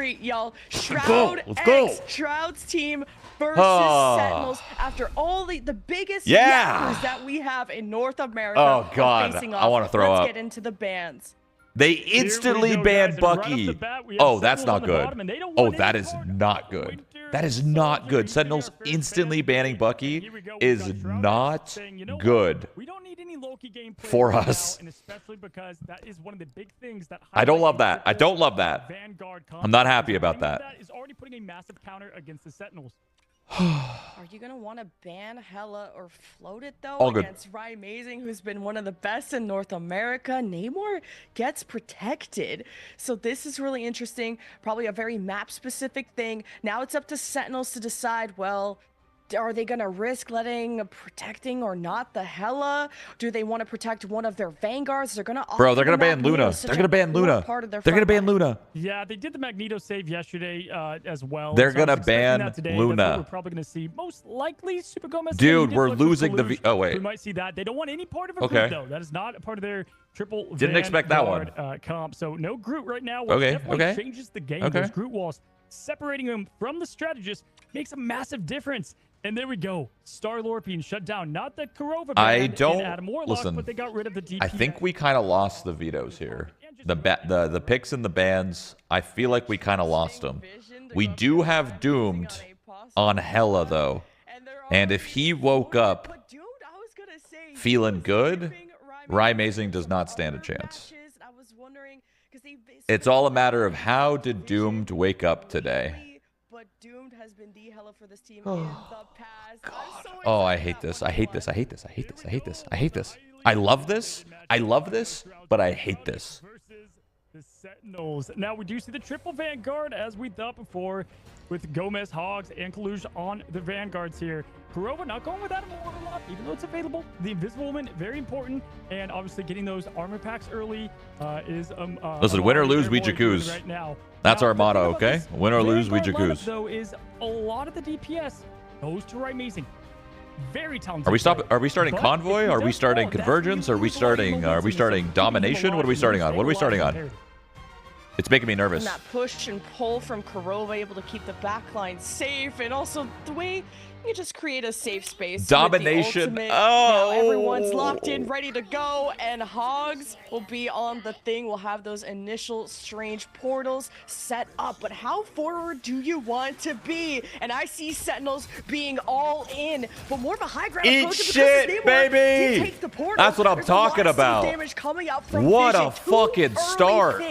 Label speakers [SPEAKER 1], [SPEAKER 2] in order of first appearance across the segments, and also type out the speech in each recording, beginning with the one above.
[SPEAKER 1] treat, y'all.
[SPEAKER 2] Let's go.
[SPEAKER 1] Shroud-X, Shroud's team versus Sentinels after all the biggest yappers that we have in North America.
[SPEAKER 2] Oh, God.
[SPEAKER 1] Facing
[SPEAKER 2] I want to throw up.
[SPEAKER 1] Let's get into the bans.
[SPEAKER 2] They instantly banned Bucky. Oh, that's not good. Oh, that is not good. That is not good. Sentinels instantly banning Bucky is not good for us. I don't love that. I don't love that. I'm not happy about that.
[SPEAKER 1] Are you gonna want to ban Hella or float it though against Amazing, who's been one of the best in North America? Namor gets protected, so this is really interesting. Probably a very map-specific thing. Now it's up to Sentinels to decide. Well, are they gonna risk protecting or not the Hella? Do they want to protect one of their vanguards? They're gonna
[SPEAKER 2] they're gonna ban Luna. They're gonna ban Luna. They're gonna ban Luna.
[SPEAKER 3] Yeah, they did the Magneto save yesterday as well.
[SPEAKER 2] They're gonna ban Luna.
[SPEAKER 3] We're probably gonna see most likely Super Gomez.
[SPEAKER 2] Dude, we're losing the. Oh wait.
[SPEAKER 3] We might see that. They don't want any part of a group though. That is not a part of their triple.
[SPEAKER 2] Didn't expect that one.
[SPEAKER 3] Comp. So no Groot right now. Which definitely changes the game. Those Groot walls separating him from the strategist makes a massive difference. And there we go. Star-Lord being shut down. Not the Kurova ban and Adam Warlock, but they got rid of the DP.
[SPEAKER 2] I think we kind of lost the vetoes here. The picks and the bans, I feel like we kind of lost them. We do have Doomed on Hella, though. And if he woke up feeling good, Amazing does not stand a chance. It's all a matter of how did Doomed wake up today.
[SPEAKER 1] But Doomed has been the Hella for this team in the past.
[SPEAKER 2] Oh, I hate this. I hate this. I hate this. I hate this. I hate this. I hate this. I love this. I love this, but I hate this.
[SPEAKER 3] The Sentinels. Now we do see the triple Vanguard as we thought before, with Gomez, Hogs, and Kalush on the Vanguards here. Kurova not going with Adam Warlock, even though it's available. The Invisible Woman, very important, and obviously getting those armor packs early is
[SPEAKER 2] listen, win or lose, we jacuzzi.
[SPEAKER 3] Right now.
[SPEAKER 2] That's our motto, okay? Win or lose, we jacuzzi.
[SPEAKER 3] Though is a lot of the DPS goes to Amazing. Very talented.
[SPEAKER 2] Are we starting Convoy? Are we starting Convergence? Are we starting Domination? What are we starting on? What are we starting on? It's making me nervous.
[SPEAKER 1] And that push and pull from Kurova, able to keep the backline safe, and also the way you just create a safe space.
[SPEAKER 2] Domination.
[SPEAKER 1] Now everyone's locked in, ready to go, and Hogs will be on the thing. We'll have those initial strange portals set up. But how forward do you want to be? And I see Sentinels being all in, but more of a high ground approach.
[SPEAKER 2] Eat shit, baby!
[SPEAKER 1] Take the portal.
[SPEAKER 2] That's what I'm talking about.
[SPEAKER 1] Damage coming out from
[SPEAKER 2] what
[SPEAKER 1] Vision.
[SPEAKER 2] A fucking start!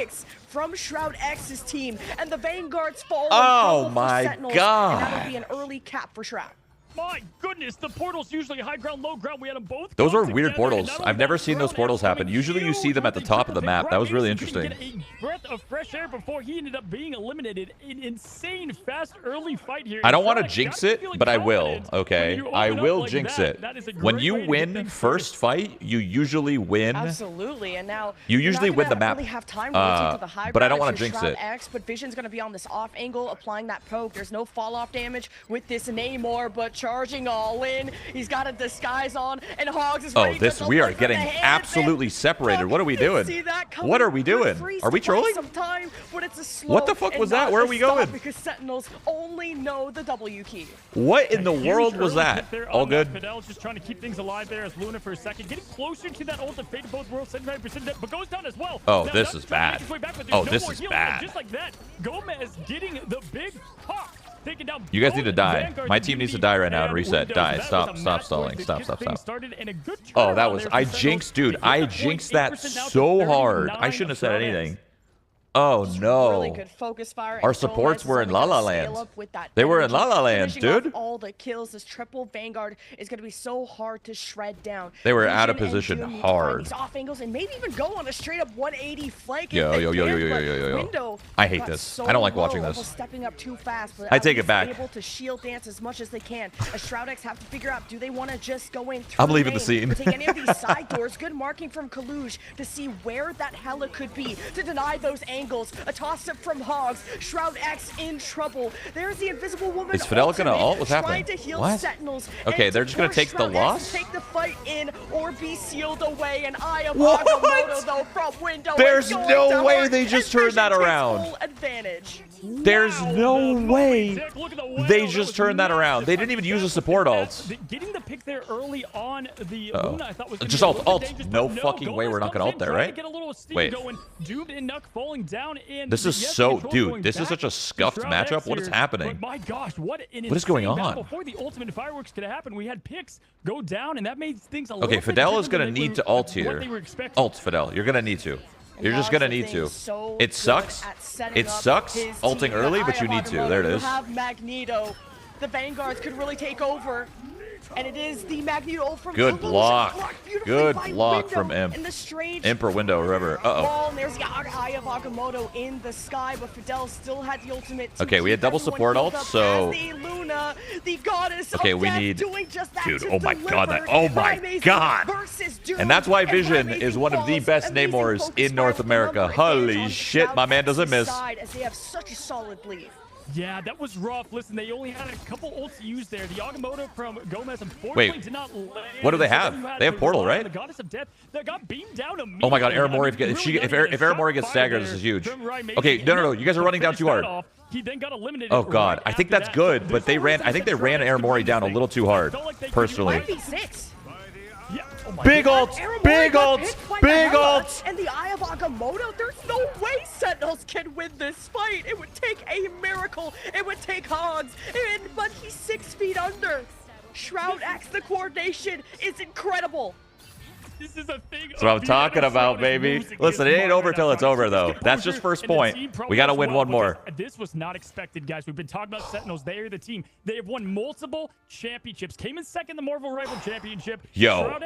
[SPEAKER 1] From Shroud-X's team, and the Vanguards fall.
[SPEAKER 2] Oh my God!
[SPEAKER 1] And that'll be an early cap for Shroud.
[SPEAKER 3] My goodness, the portals usually high ground, low ground. We had them both.
[SPEAKER 2] Those are weird portals. I've never seen those portals happen. Usually you see them at the top of the map. That was really interesting.
[SPEAKER 3] Get a breath of fresh air before he ended up being eliminated. An insane, fast, early fight here.
[SPEAKER 2] I don't want to jinx it, but I will, okay? I will jinx it. When you win first fight, you usually win.
[SPEAKER 1] Absolutely, and now
[SPEAKER 2] you usually win the map.
[SPEAKER 1] Really have time to the high
[SPEAKER 2] but I don't want to jinx it.
[SPEAKER 1] But Vision's going to be on this off angle, applying that poke. There's no fall off damage with this Namor, but charging all in. He's got a disguise on, and Hogs is ready to
[SPEAKER 2] we are getting absolutely separated. What are we doing? What are we doing? Are we trolling? What the fuck was that? Where are we going?
[SPEAKER 1] Because Sentinels only know the W key.
[SPEAKER 2] What in the world was that? All good.
[SPEAKER 3] Fidel's just trying to keep things alive there as Luna for a second, getting closer to that ult of Fate of both worlds, 79%, but goes down as well.
[SPEAKER 2] Oh, this is bad. Oh, this is bad.
[SPEAKER 3] Just like that, Gomez getting the big pop.
[SPEAKER 2] You guys need to die. My team needs to die right now and reset. Die. Stop stalling. Stop. Oh, that was... I jinxed, dude. I jinxed that so hard. I shouldn't have said anything. Oh, no.
[SPEAKER 1] Really good focus fire.
[SPEAKER 2] Our supports were in La La Land. They were in La La Land, dude.
[SPEAKER 1] All the kills. This triple Vanguard is going to be so hard to shred down.
[SPEAKER 2] They were out of position hard.
[SPEAKER 1] These off angles and maybe even go on a straight up 180 flank.
[SPEAKER 2] Yo. I hate this. I don't like watching this.
[SPEAKER 1] Stepping up too fast, but
[SPEAKER 2] I take it back.
[SPEAKER 1] Able to shield dance as much as they can. A Shroud-X have to figure out, do they want to just go in through
[SPEAKER 2] I'm leaving the scene.
[SPEAKER 1] Take any of these side doors. Good marking from Kalush to see where that Hella could be to deny those angles. A toss up from Hogs. Shroud-X in trouble. There's the Invisible Woman.
[SPEAKER 2] Is Fidel gonna ult? What's happening?
[SPEAKER 1] To heal
[SPEAKER 2] what?
[SPEAKER 1] Sentinels.
[SPEAKER 2] Okay, they're just gonna take the loss.
[SPEAKER 1] Take the fight in or be sealed away. And I am Agamotto though from window.
[SPEAKER 2] There's no way they just turned that around.
[SPEAKER 1] Full advantage.
[SPEAKER 2] There's no way they just turned that around. They didn't even use a support ult.
[SPEAKER 3] Getting the pick there early on the Luna, I thought was
[SPEAKER 2] just ult. No fucking way we're not gonna ult there, right? Wait.
[SPEAKER 3] Doomed and Nuck falling down, and
[SPEAKER 2] this is so, dude. This is such a scuffed matchup. What is happening?
[SPEAKER 3] My gosh, what
[SPEAKER 2] is going on?
[SPEAKER 3] Before the ultimate fireworks could happen, we had picks go down, and that made things a little
[SPEAKER 2] okay,
[SPEAKER 3] bit
[SPEAKER 2] Fidel is
[SPEAKER 3] different
[SPEAKER 2] gonna
[SPEAKER 3] than
[SPEAKER 2] need to ult here. Ult, Fidel. You're gonna need to. You're just gonna need to. It sucks. It sucks ulting early, but you need to. There it is.
[SPEAKER 1] You have Magneto. The Vanguards could really take over. And it is the Magneto ult from
[SPEAKER 2] good block. Good block from Imp.
[SPEAKER 1] In the strange
[SPEAKER 2] Imp or Window, or whoever. Uh-oh.
[SPEAKER 1] And there's the Eye of Agamotto in the sky, but Fidel still had the ultimate.
[SPEAKER 2] Okay, we had double support ults, so...
[SPEAKER 1] The Luna, the goddess
[SPEAKER 2] okay,
[SPEAKER 1] of
[SPEAKER 2] we
[SPEAKER 1] death,
[SPEAKER 2] need...
[SPEAKER 1] doing just that
[SPEAKER 2] dude, oh my god. Oh my god. And that's why Vision is one of the best Namors in North America. Holy shit, my man doesn't miss.
[SPEAKER 1] As they have such a solid lead.
[SPEAKER 3] Yeah, that was rough. Listen, they only had a couple ults to use there. The Agamotto from Gomez, unfortunately, did not land.
[SPEAKER 2] What do they have? They have Portal, right?
[SPEAKER 3] The Goddess of Death that got beamed down immediately.
[SPEAKER 2] Oh my god, Aramori, if Aramori gets staggered, this is huge. Okay, no. You guys are running down too hard.
[SPEAKER 3] He then got eliminated.
[SPEAKER 2] Oh god, I think that's good, but they ran. I think they ran Aramori down a little too hard, personally.
[SPEAKER 3] Yeah. Oh
[SPEAKER 2] big ult! Big ult! Big ult!
[SPEAKER 1] And the Eye of Agamotto, there's no way Sentinels can win this fight. It would take a miracle. It would take Hogs. But he's 6 feet under. Shroud-X, the coordination is incredible.
[SPEAKER 3] This is a thing.
[SPEAKER 2] That's what I'm talking about, baby. Listen, it ain't over till it's over, though. That's just first point. We got to win one more.
[SPEAKER 3] This was not expected, guys. We've been talking about Sentinels. They are the team. They have won multiple championships. Came in second in the Marvel Rival Championship.
[SPEAKER 2] Yo.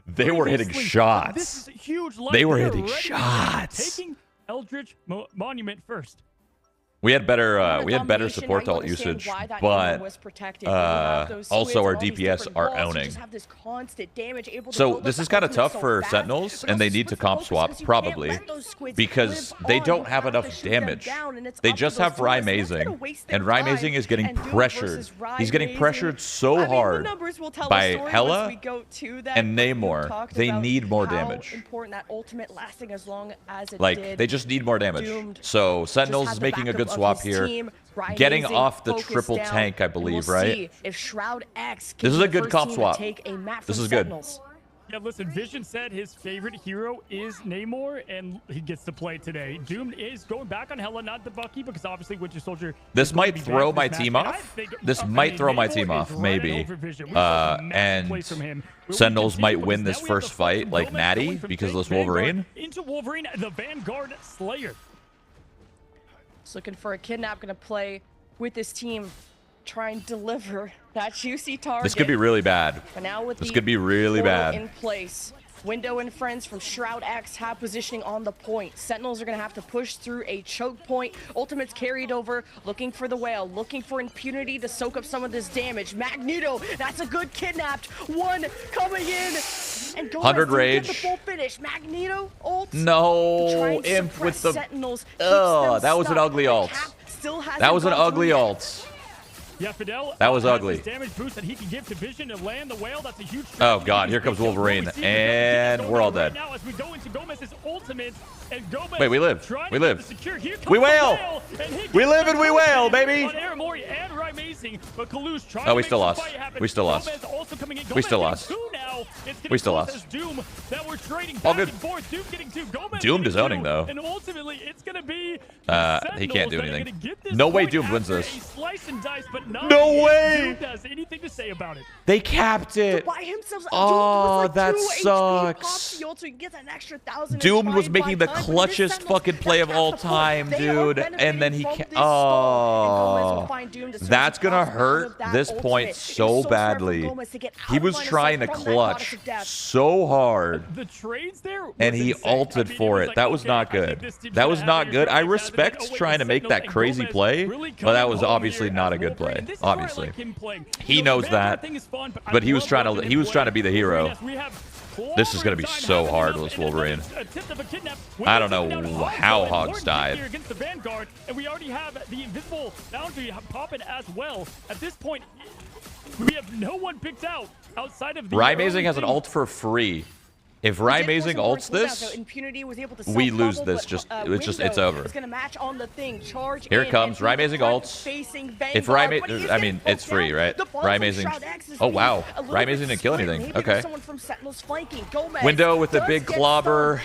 [SPEAKER 2] They were hitting shots.
[SPEAKER 3] This is a huge.
[SPEAKER 2] They were hitting shots.
[SPEAKER 3] Taking Eldritch Monument first.
[SPEAKER 2] We had better support ult usage, but also our DPS are owning. So this is kind of tough for Sentinels, and they need to comp swap, probably, because they don't have enough damage. They just have Rymazing, and Rymazing is getting pressured. He's getting pressured so hard by Hela and Namor. They need more damage. Like, they just need more damage. So Sentinels is making a good swap here, getting off the triple tank, I believe, right?
[SPEAKER 1] If Shroud-X
[SPEAKER 2] this is a good comp swap. This is good.
[SPEAKER 3] Yeah, listen, Vision said his favorite hero is Namor, and he gets to play today. Doom is going back on Hela, not the Bucky, because obviously Winter Soldier...
[SPEAKER 2] This might throw my team off. This might throw my team off, maybe. And Sentinels might win this first fight, like Natty, because of this Wolverine.
[SPEAKER 3] Into Wolverine, the Vanguard Slayer.
[SPEAKER 1] Looking for a kidnap, gonna play with this team, try and deliver that juicy target.
[SPEAKER 2] This could be really bad.
[SPEAKER 1] But now with
[SPEAKER 2] this could be really bad.
[SPEAKER 1] In place, Window and friends from Shroud-X have positioning on the point. Sentinels are gonna have to push through a choke point. Ultimate's carried over, looking for the whale, looking for impunity to soak up some of this damage. Magneto, that's a good kidnapped one coming in. And
[SPEAKER 2] 100 rage.
[SPEAKER 1] The full finish. Magneto ult.
[SPEAKER 2] No, Imp with the.
[SPEAKER 1] Sentinels,
[SPEAKER 2] that was an ugly ult. That was an ugly ult.
[SPEAKER 3] Yeah, Fidel.
[SPEAKER 2] That was ugly.
[SPEAKER 3] Damage boost that he can give to Vision to land the whale. That's a huge.
[SPEAKER 2] Oh god, here comes Wolverine, and we're all dead.
[SPEAKER 3] Now as we go into Gomez's ultimate, and Gomez.
[SPEAKER 2] Wait, we live. We live. We wail. We live and we wail, baby. Oh, we still lost. We still lost. We still lost. We still lost. All good. Doomed is owning though.
[SPEAKER 3] And ultimately, it's gonna be.
[SPEAKER 2] He can't do anything. No way Doomed wins this.
[SPEAKER 3] No way! Does anything to say about it.
[SPEAKER 2] They capped it. Oh, that sucks. Doomed was making the clutchest fucking play of all time, dude. And then he can't. Oh. That's going to hurt this point so badly. He was trying to clutch so hard. And he ulted for it. That was not good. That was not good. I respect trying to make that crazy play, but that was obviously not a good play. Obviously, he knows that, but he was trying to be the hero. This is gonna be so hard with Wolverine. I don't know how Hogs died.
[SPEAKER 3] Against the Vanguard, and we already have the invisible boundary popping as well. At this point, we have no one picked out outside of the.
[SPEAKER 2] Rymazing has an ult for free. If Amazing ults this, we lose this. It's over. Here it comes. Amazing ults. If I mean, it's free, right? Amazing. Oh wow, Amazing didn't kill anything. Okay. Window with a big clobber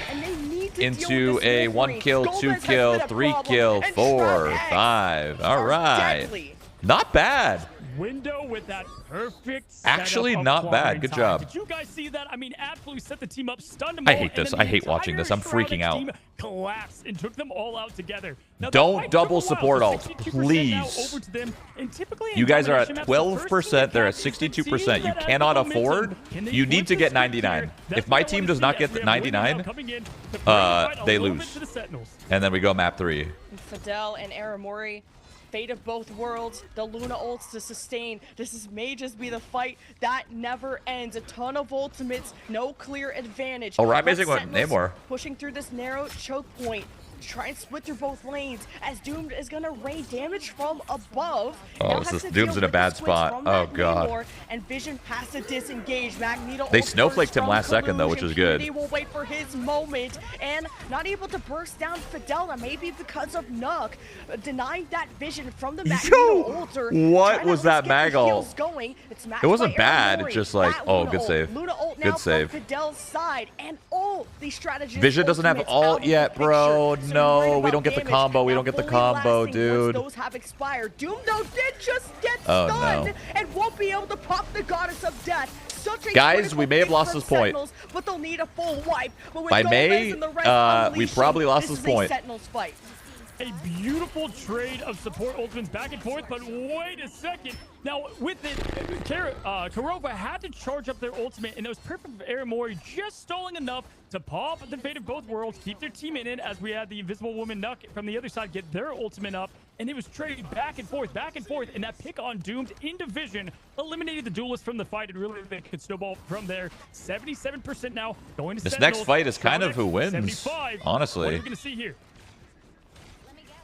[SPEAKER 2] into a 1 kill, 2 kill, 3 kill, 4, 5. All right. Not bad.
[SPEAKER 3] Window with that perfect
[SPEAKER 2] actually not bad. Good job.
[SPEAKER 3] Did you guys see that? I mean, absolutely set the team up, stunned them
[SPEAKER 2] I
[SPEAKER 3] all,
[SPEAKER 2] hate this. I hate watching this. I'm freaking out.
[SPEAKER 3] Collapsed and took them all out together. Now,
[SPEAKER 2] don't double support alt, please. You guys are at 12%. They're at 62%. You cannot afford. You need to get 99. If my team does not get the 99, they lose. And then we go map 3.
[SPEAKER 1] Fidel and Aramori. Fate of both worlds, the Luna ults to sustain. May just be the fight that never ends. A ton of ultimates, no clear advantage.
[SPEAKER 2] Oh, Amazing one, Namor.
[SPEAKER 1] Pushing through this narrow choke point. Try and split through both lanes as Doomed is gonna rain damage from above.
[SPEAKER 2] Oh, Doom's in a bad spot. Oh god.
[SPEAKER 1] And Vision has to disengage. Magneto.
[SPEAKER 2] They snowflaked him last second though, which is good.
[SPEAKER 1] He will wait for his moment and not able to burst down Fidelna, maybe because of Nook denying that vision from the Magneto altar.
[SPEAKER 2] What was that mag ult?
[SPEAKER 1] It
[SPEAKER 2] wasn't bad. It's just like, oh, good save. Good save.
[SPEAKER 1] Fidel's side and all the strategies.
[SPEAKER 2] Vision doesn't have ult yet, bro. No, we don't get the combo. We don't get the combo, dude.
[SPEAKER 1] Those have expired. Doom though did just get stunned and won't be able to pop the Goddess of Death.
[SPEAKER 2] Guys, we may have lost this point.
[SPEAKER 1] But they'll need a full wipe.
[SPEAKER 2] By May, we probably lost this point.
[SPEAKER 3] A beautiful trade of support ultimates back and forth, but wait a second. Now, with it, Kurova had to charge up their ultimate, and it was perfect for Aramori, just stalling enough to pop the Fate of both worlds, keep their team in it, as we had the Invisible Woman Nuck from the other side get their ultimate up, and it was traded back and forth, and that pick on Doomed in Division eliminated the duelist from the fight, and really they could snowball from there. 77% now, going to
[SPEAKER 2] this
[SPEAKER 3] Sentinels.
[SPEAKER 2] Next fight is kind of who wins,
[SPEAKER 3] 75.
[SPEAKER 2] honestly.
[SPEAKER 3] What are we going to see here?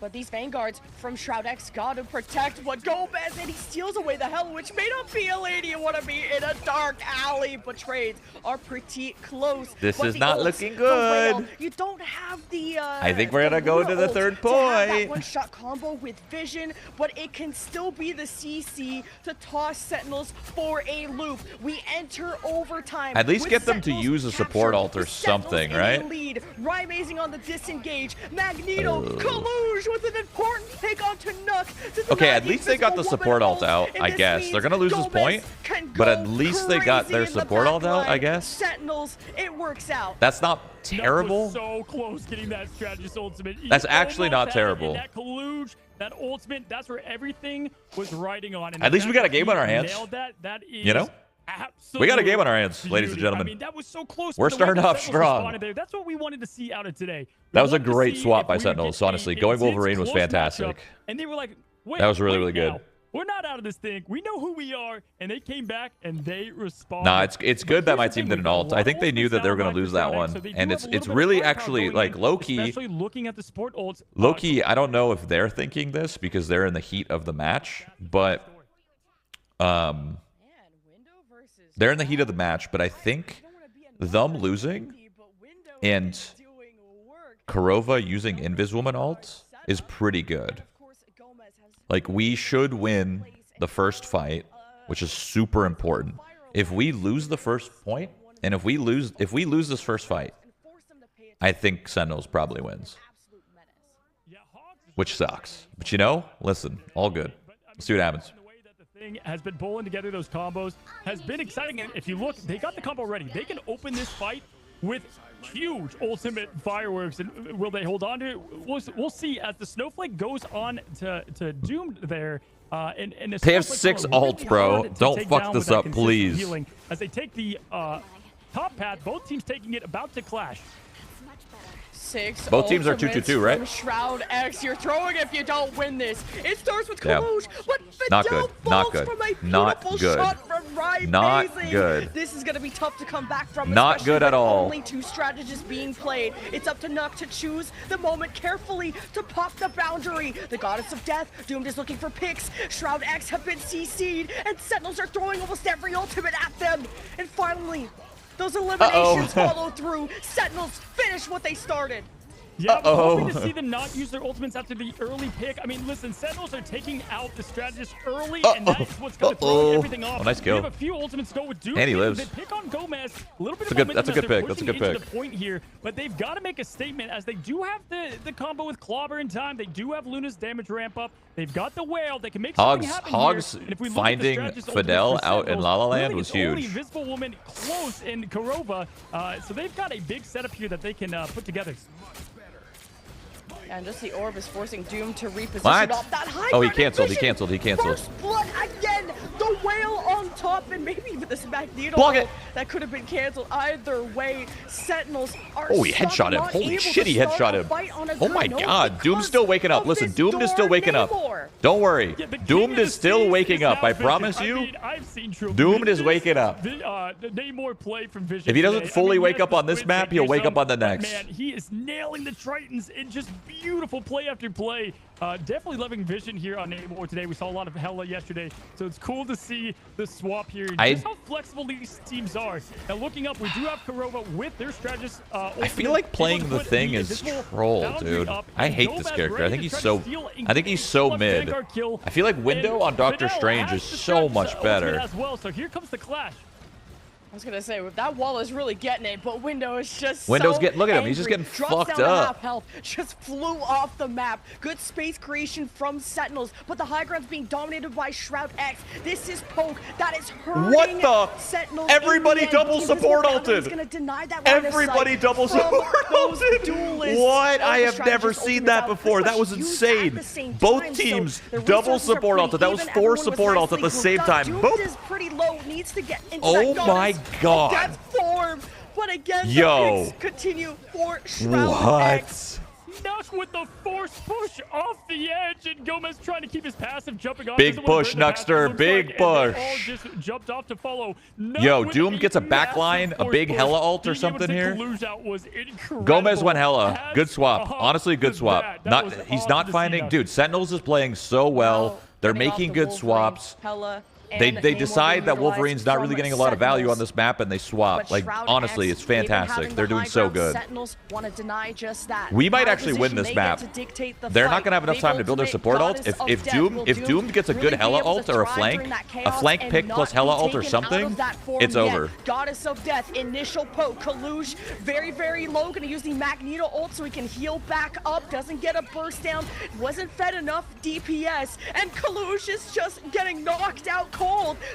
[SPEAKER 1] But these Vanguards from Shroud-X got to protect what Gomez, and he steals away the hell, which may not be a lady you want to be in a dark alley, but trades are pretty close.
[SPEAKER 2] This is not looking good.
[SPEAKER 1] You don't have the
[SPEAKER 2] I think we're gonna go to the third point.
[SPEAKER 1] That one-shot combo with Vision, but it can still be the CC to toss Sentinels for a loop. We enter overtime.
[SPEAKER 2] At least get them to use a support ult or something, right?
[SPEAKER 1] Lead. Amazing on the disengage. Magneto, Kaluge with an important pick onto Nook.
[SPEAKER 2] Okay, at least they got the support ult out, I guess. They're gonna lose this point, but at least they got their support ult out, I guess.
[SPEAKER 1] Sentinels, it works out.
[SPEAKER 2] That's not terrible.
[SPEAKER 3] So close getting that strategist ultimate.
[SPEAKER 2] That's actually not terrible.
[SPEAKER 3] That Kaluge, that ultimate, that's where everything was riding on. And
[SPEAKER 2] at least we got a game on our hands.
[SPEAKER 3] Nailed that. That is,
[SPEAKER 2] you know? We got a game on our hands, ladies and gentlemen.
[SPEAKER 3] I mean, that was so close.
[SPEAKER 2] We're starting off strong.
[SPEAKER 3] That's what we wanted to see out of today.
[SPEAKER 2] That was a great swap by Sentinels, honestly. Going Wolverine was fantastic.
[SPEAKER 3] And they were like, wait,
[SPEAKER 2] that was really, really good.
[SPEAKER 3] We're not out of this thing. We know who we are. And they came back and they responded.
[SPEAKER 2] Nah, it's good that my team did an ult. I think they knew that they were going to lose that one. And it's really actually, like, low-key.
[SPEAKER 3] Especially looking at the support ults.
[SPEAKER 2] Low-key, I don't know if they're thinking this because they're in the heat of the match. But, they're in the heat of the match, but I think them losing and Kurova using Inviswoman ult is pretty good. Like, we should win the first fight, which is super important. If we lose the first point, and if we lose this first fight, I think Sentinels probably wins. Which sucks. But you know, listen, all good. Let's see what happens.
[SPEAKER 3] Has been pulling together those combos, has been exciting. And if you look, they got the combo ready. They can open this fight with huge ultimate fireworks. And will they hold on to it? We'll see as the Snowflake goes on to Doomed there. And
[SPEAKER 2] they have 6 ults, bro. Don't fuck this up, please.
[SPEAKER 3] Healing. As they take the top path, both teams taking it, about to clash.
[SPEAKER 2] Both teams are 2-2-2, right?
[SPEAKER 1] Shroud-X, you're throwing if you don't win this. It starts with Kaluge, but
[SPEAKER 2] not good. Not good. Not good. Not good.
[SPEAKER 1] This is going to be tough to come back from.
[SPEAKER 2] Not good at all.
[SPEAKER 1] Only 2 strategists being played. It's up to Nook to choose the moment carefully to pop the boundary. The Goddess of Death, Doomed is looking for picks. Shroud-X have been CC'd, and Sentinels are throwing almost every ultimate at them. And finally, Those eliminations follow through. Sentinels finish what they started.
[SPEAKER 3] Yeah, I'm hoping to see them not use their ultimates after the early pick. I mean, listen, Sentinels are taking out the strategist early, and that's what's going to throw everything off.
[SPEAKER 2] Oh, nice kill.
[SPEAKER 3] We have a few ultimates go with Doom.
[SPEAKER 2] And he lives.
[SPEAKER 3] They pick on Gomez. A little bit
[SPEAKER 2] That's a good pick. That's a good pick.
[SPEAKER 3] The point here, but they've got to make a statement as they do have the combo with Clobber in time. They do have Luna's damage ramp up. They've got the whale. They can make something happen
[SPEAKER 2] Hogs
[SPEAKER 3] here. And if we
[SPEAKER 2] finding Fidel out in La La Land was huge.
[SPEAKER 3] Only Invisible Woman close in Kurova, so they've got a big setup here that they can put together.
[SPEAKER 1] And just the orb is forcing Doom to reposition
[SPEAKER 2] What?
[SPEAKER 1] off that high
[SPEAKER 2] Oh, he
[SPEAKER 1] ground
[SPEAKER 2] canceled. He
[SPEAKER 1] vision.
[SPEAKER 2] canceled. He canceled.
[SPEAKER 1] First blood again. The whale on top, and maybe even this Magneto
[SPEAKER 2] Block it.
[SPEAKER 1] that could have been canceled. Either way, Sentinels are
[SPEAKER 2] Oh, he headshot him.
[SPEAKER 1] not
[SPEAKER 2] Holy
[SPEAKER 1] able
[SPEAKER 2] shit,
[SPEAKER 1] to
[SPEAKER 2] he
[SPEAKER 1] start
[SPEAKER 2] headshot
[SPEAKER 1] a
[SPEAKER 2] him.
[SPEAKER 1] fight on a
[SPEAKER 2] Oh
[SPEAKER 1] good
[SPEAKER 2] my
[SPEAKER 1] note
[SPEAKER 2] god. Doom's
[SPEAKER 1] because
[SPEAKER 2] still waking up.
[SPEAKER 1] of
[SPEAKER 2] Listen,
[SPEAKER 1] this
[SPEAKER 2] Doom is still waking up.
[SPEAKER 1] Namor.
[SPEAKER 2] Don't worry.
[SPEAKER 3] Yeah, the king
[SPEAKER 2] Doomed
[SPEAKER 3] of the
[SPEAKER 2] is still
[SPEAKER 3] seas
[SPEAKER 2] waking
[SPEAKER 3] is
[SPEAKER 2] up.
[SPEAKER 3] now
[SPEAKER 2] I
[SPEAKER 3] Vision.
[SPEAKER 2] promise
[SPEAKER 3] I
[SPEAKER 2] you.
[SPEAKER 3] mean, I've seen true
[SPEAKER 2] Doomed is
[SPEAKER 3] Vision.
[SPEAKER 2] waking up.
[SPEAKER 3] The Namor play from Vision.
[SPEAKER 2] If he doesn't
[SPEAKER 3] today.
[SPEAKER 2] fully
[SPEAKER 3] I mean,
[SPEAKER 2] wake
[SPEAKER 3] yes,
[SPEAKER 2] up on
[SPEAKER 3] the
[SPEAKER 2] this
[SPEAKER 3] squid
[SPEAKER 2] map,
[SPEAKER 3] take
[SPEAKER 2] he'll
[SPEAKER 3] your
[SPEAKER 2] wake up
[SPEAKER 3] son,
[SPEAKER 2] on the
[SPEAKER 3] but
[SPEAKER 2] next.
[SPEAKER 3] Man, he is nailing the Tritons in just beautiful play after play. Definitely loving Vision here on Namor today. We saw a lot of Hela yesterday, so it's cool to see the swap here. Just how flexible these teams are. Now looking up, we do have Kurova with their strategist.
[SPEAKER 2] I feel like playing the thing is troll, dude. I hate this character. I think he's so mid. I feel like Window on Doctor Strange is so much better.
[SPEAKER 3] As well. So here comes the clash.
[SPEAKER 1] I was gonna say that wall is really getting it, but Window is just
[SPEAKER 2] Window's
[SPEAKER 1] so
[SPEAKER 2] getting. Look at him. He's just
[SPEAKER 1] angry.
[SPEAKER 2] getting
[SPEAKER 1] Drops
[SPEAKER 2] fucked
[SPEAKER 1] down to half
[SPEAKER 2] up.
[SPEAKER 1] health, just flew off the map. Good space creation from Sentinels, but the high ground's being dominated by Shroud-X. This is poke that is hurting
[SPEAKER 2] What the?
[SPEAKER 1] Sentinels.
[SPEAKER 2] Everybody double support ulted.
[SPEAKER 1] Gonna deny that line of
[SPEAKER 2] Everybody
[SPEAKER 1] sight
[SPEAKER 2] double
[SPEAKER 1] from
[SPEAKER 2] support
[SPEAKER 1] those
[SPEAKER 2] ulted.
[SPEAKER 1] duelists.
[SPEAKER 2] What?
[SPEAKER 1] Oh,
[SPEAKER 2] I
[SPEAKER 1] the
[SPEAKER 2] have never
[SPEAKER 1] strategist
[SPEAKER 2] seen
[SPEAKER 1] ultimate
[SPEAKER 2] that
[SPEAKER 1] out.
[SPEAKER 2] before. That was
[SPEAKER 1] Pretty much used at
[SPEAKER 2] insane.
[SPEAKER 1] the same
[SPEAKER 2] Both
[SPEAKER 1] time,
[SPEAKER 2] teams
[SPEAKER 1] so the
[SPEAKER 2] double
[SPEAKER 1] resources are
[SPEAKER 2] support
[SPEAKER 1] pretty
[SPEAKER 2] ulted. That was
[SPEAKER 1] even.
[SPEAKER 2] 4
[SPEAKER 1] Everyone was
[SPEAKER 2] support ulted at
[SPEAKER 1] nicely
[SPEAKER 2] the same
[SPEAKER 1] grouped up.
[SPEAKER 2] time.
[SPEAKER 1] Doomed
[SPEAKER 2] Boom.
[SPEAKER 1] is pretty low. Needs to get into
[SPEAKER 2] Oh
[SPEAKER 1] that
[SPEAKER 2] my
[SPEAKER 1] goddess
[SPEAKER 2] God.
[SPEAKER 1] of death form. But again,
[SPEAKER 2] Yo.
[SPEAKER 1] the picks continue for Shroud-X.
[SPEAKER 3] Nuck with the force push off the edge, and Gomez trying to keep his passive jumping off.
[SPEAKER 2] Big
[SPEAKER 3] Doesn't wanna
[SPEAKER 2] push,
[SPEAKER 3] burn the passive,
[SPEAKER 2] Nuckster,
[SPEAKER 3] looks
[SPEAKER 2] big
[SPEAKER 3] like, and they
[SPEAKER 2] push.
[SPEAKER 3] all just jumped off to follow. Nuck
[SPEAKER 2] Yo,
[SPEAKER 3] with
[SPEAKER 2] Doom gets a
[SPEAKER 3] massive
[SPEAKER 2] backline, a
[SPEAKER 3] force
[SPEAKER 2] big
[SPEAKER 3] push.
[SPEAKER 2] Hela ult or
[SPEAKER 3] Being able
[SPEAKER 2] something
[SPEAKER 3] to
[SPEAKER 2] here.
[SPEAKER 3] Kaluge out was incredible.
[SPEAKER 2] Gomez went Hela.
[SPEAKER 3] Hats
[SPEAKER 2] Good swap.
[SPEAKER 3] off
[SPEAKER 2] Honestly, good
[SPEAKER 3] to
[SPEAKER 2] swap.
[SPEAKER 3] that. Was
[SPEAKER 2] He's
[SPEAKER 3] awesome
[SPEAKER 2] not
[SPEAKER 3] to see
[SPEAKER 2] finding.
[SPEAKER 3] that.
[SPEAKER 2] Dude, Sentinels is playing so well. They're making good swaps. They decide that Wolverine's not really getting a lot of value on this map, and they swap. Like, honestly, it's fantastic. They're doing so good. We might actually win this map. They're not gonna have enough time to build their support ult. If Doom gets a good Hela ult or a flank pick plus Hela ult or something, it's over.
[SPEAKER 1] Goddess of Death, initial poke. Kaluge, very, very low. Gonna use the Magneto ult so he can heal back up. Doesn't get a burst down. Wasn't fed enough DPS. And Kaluge is just getting knocked out cold.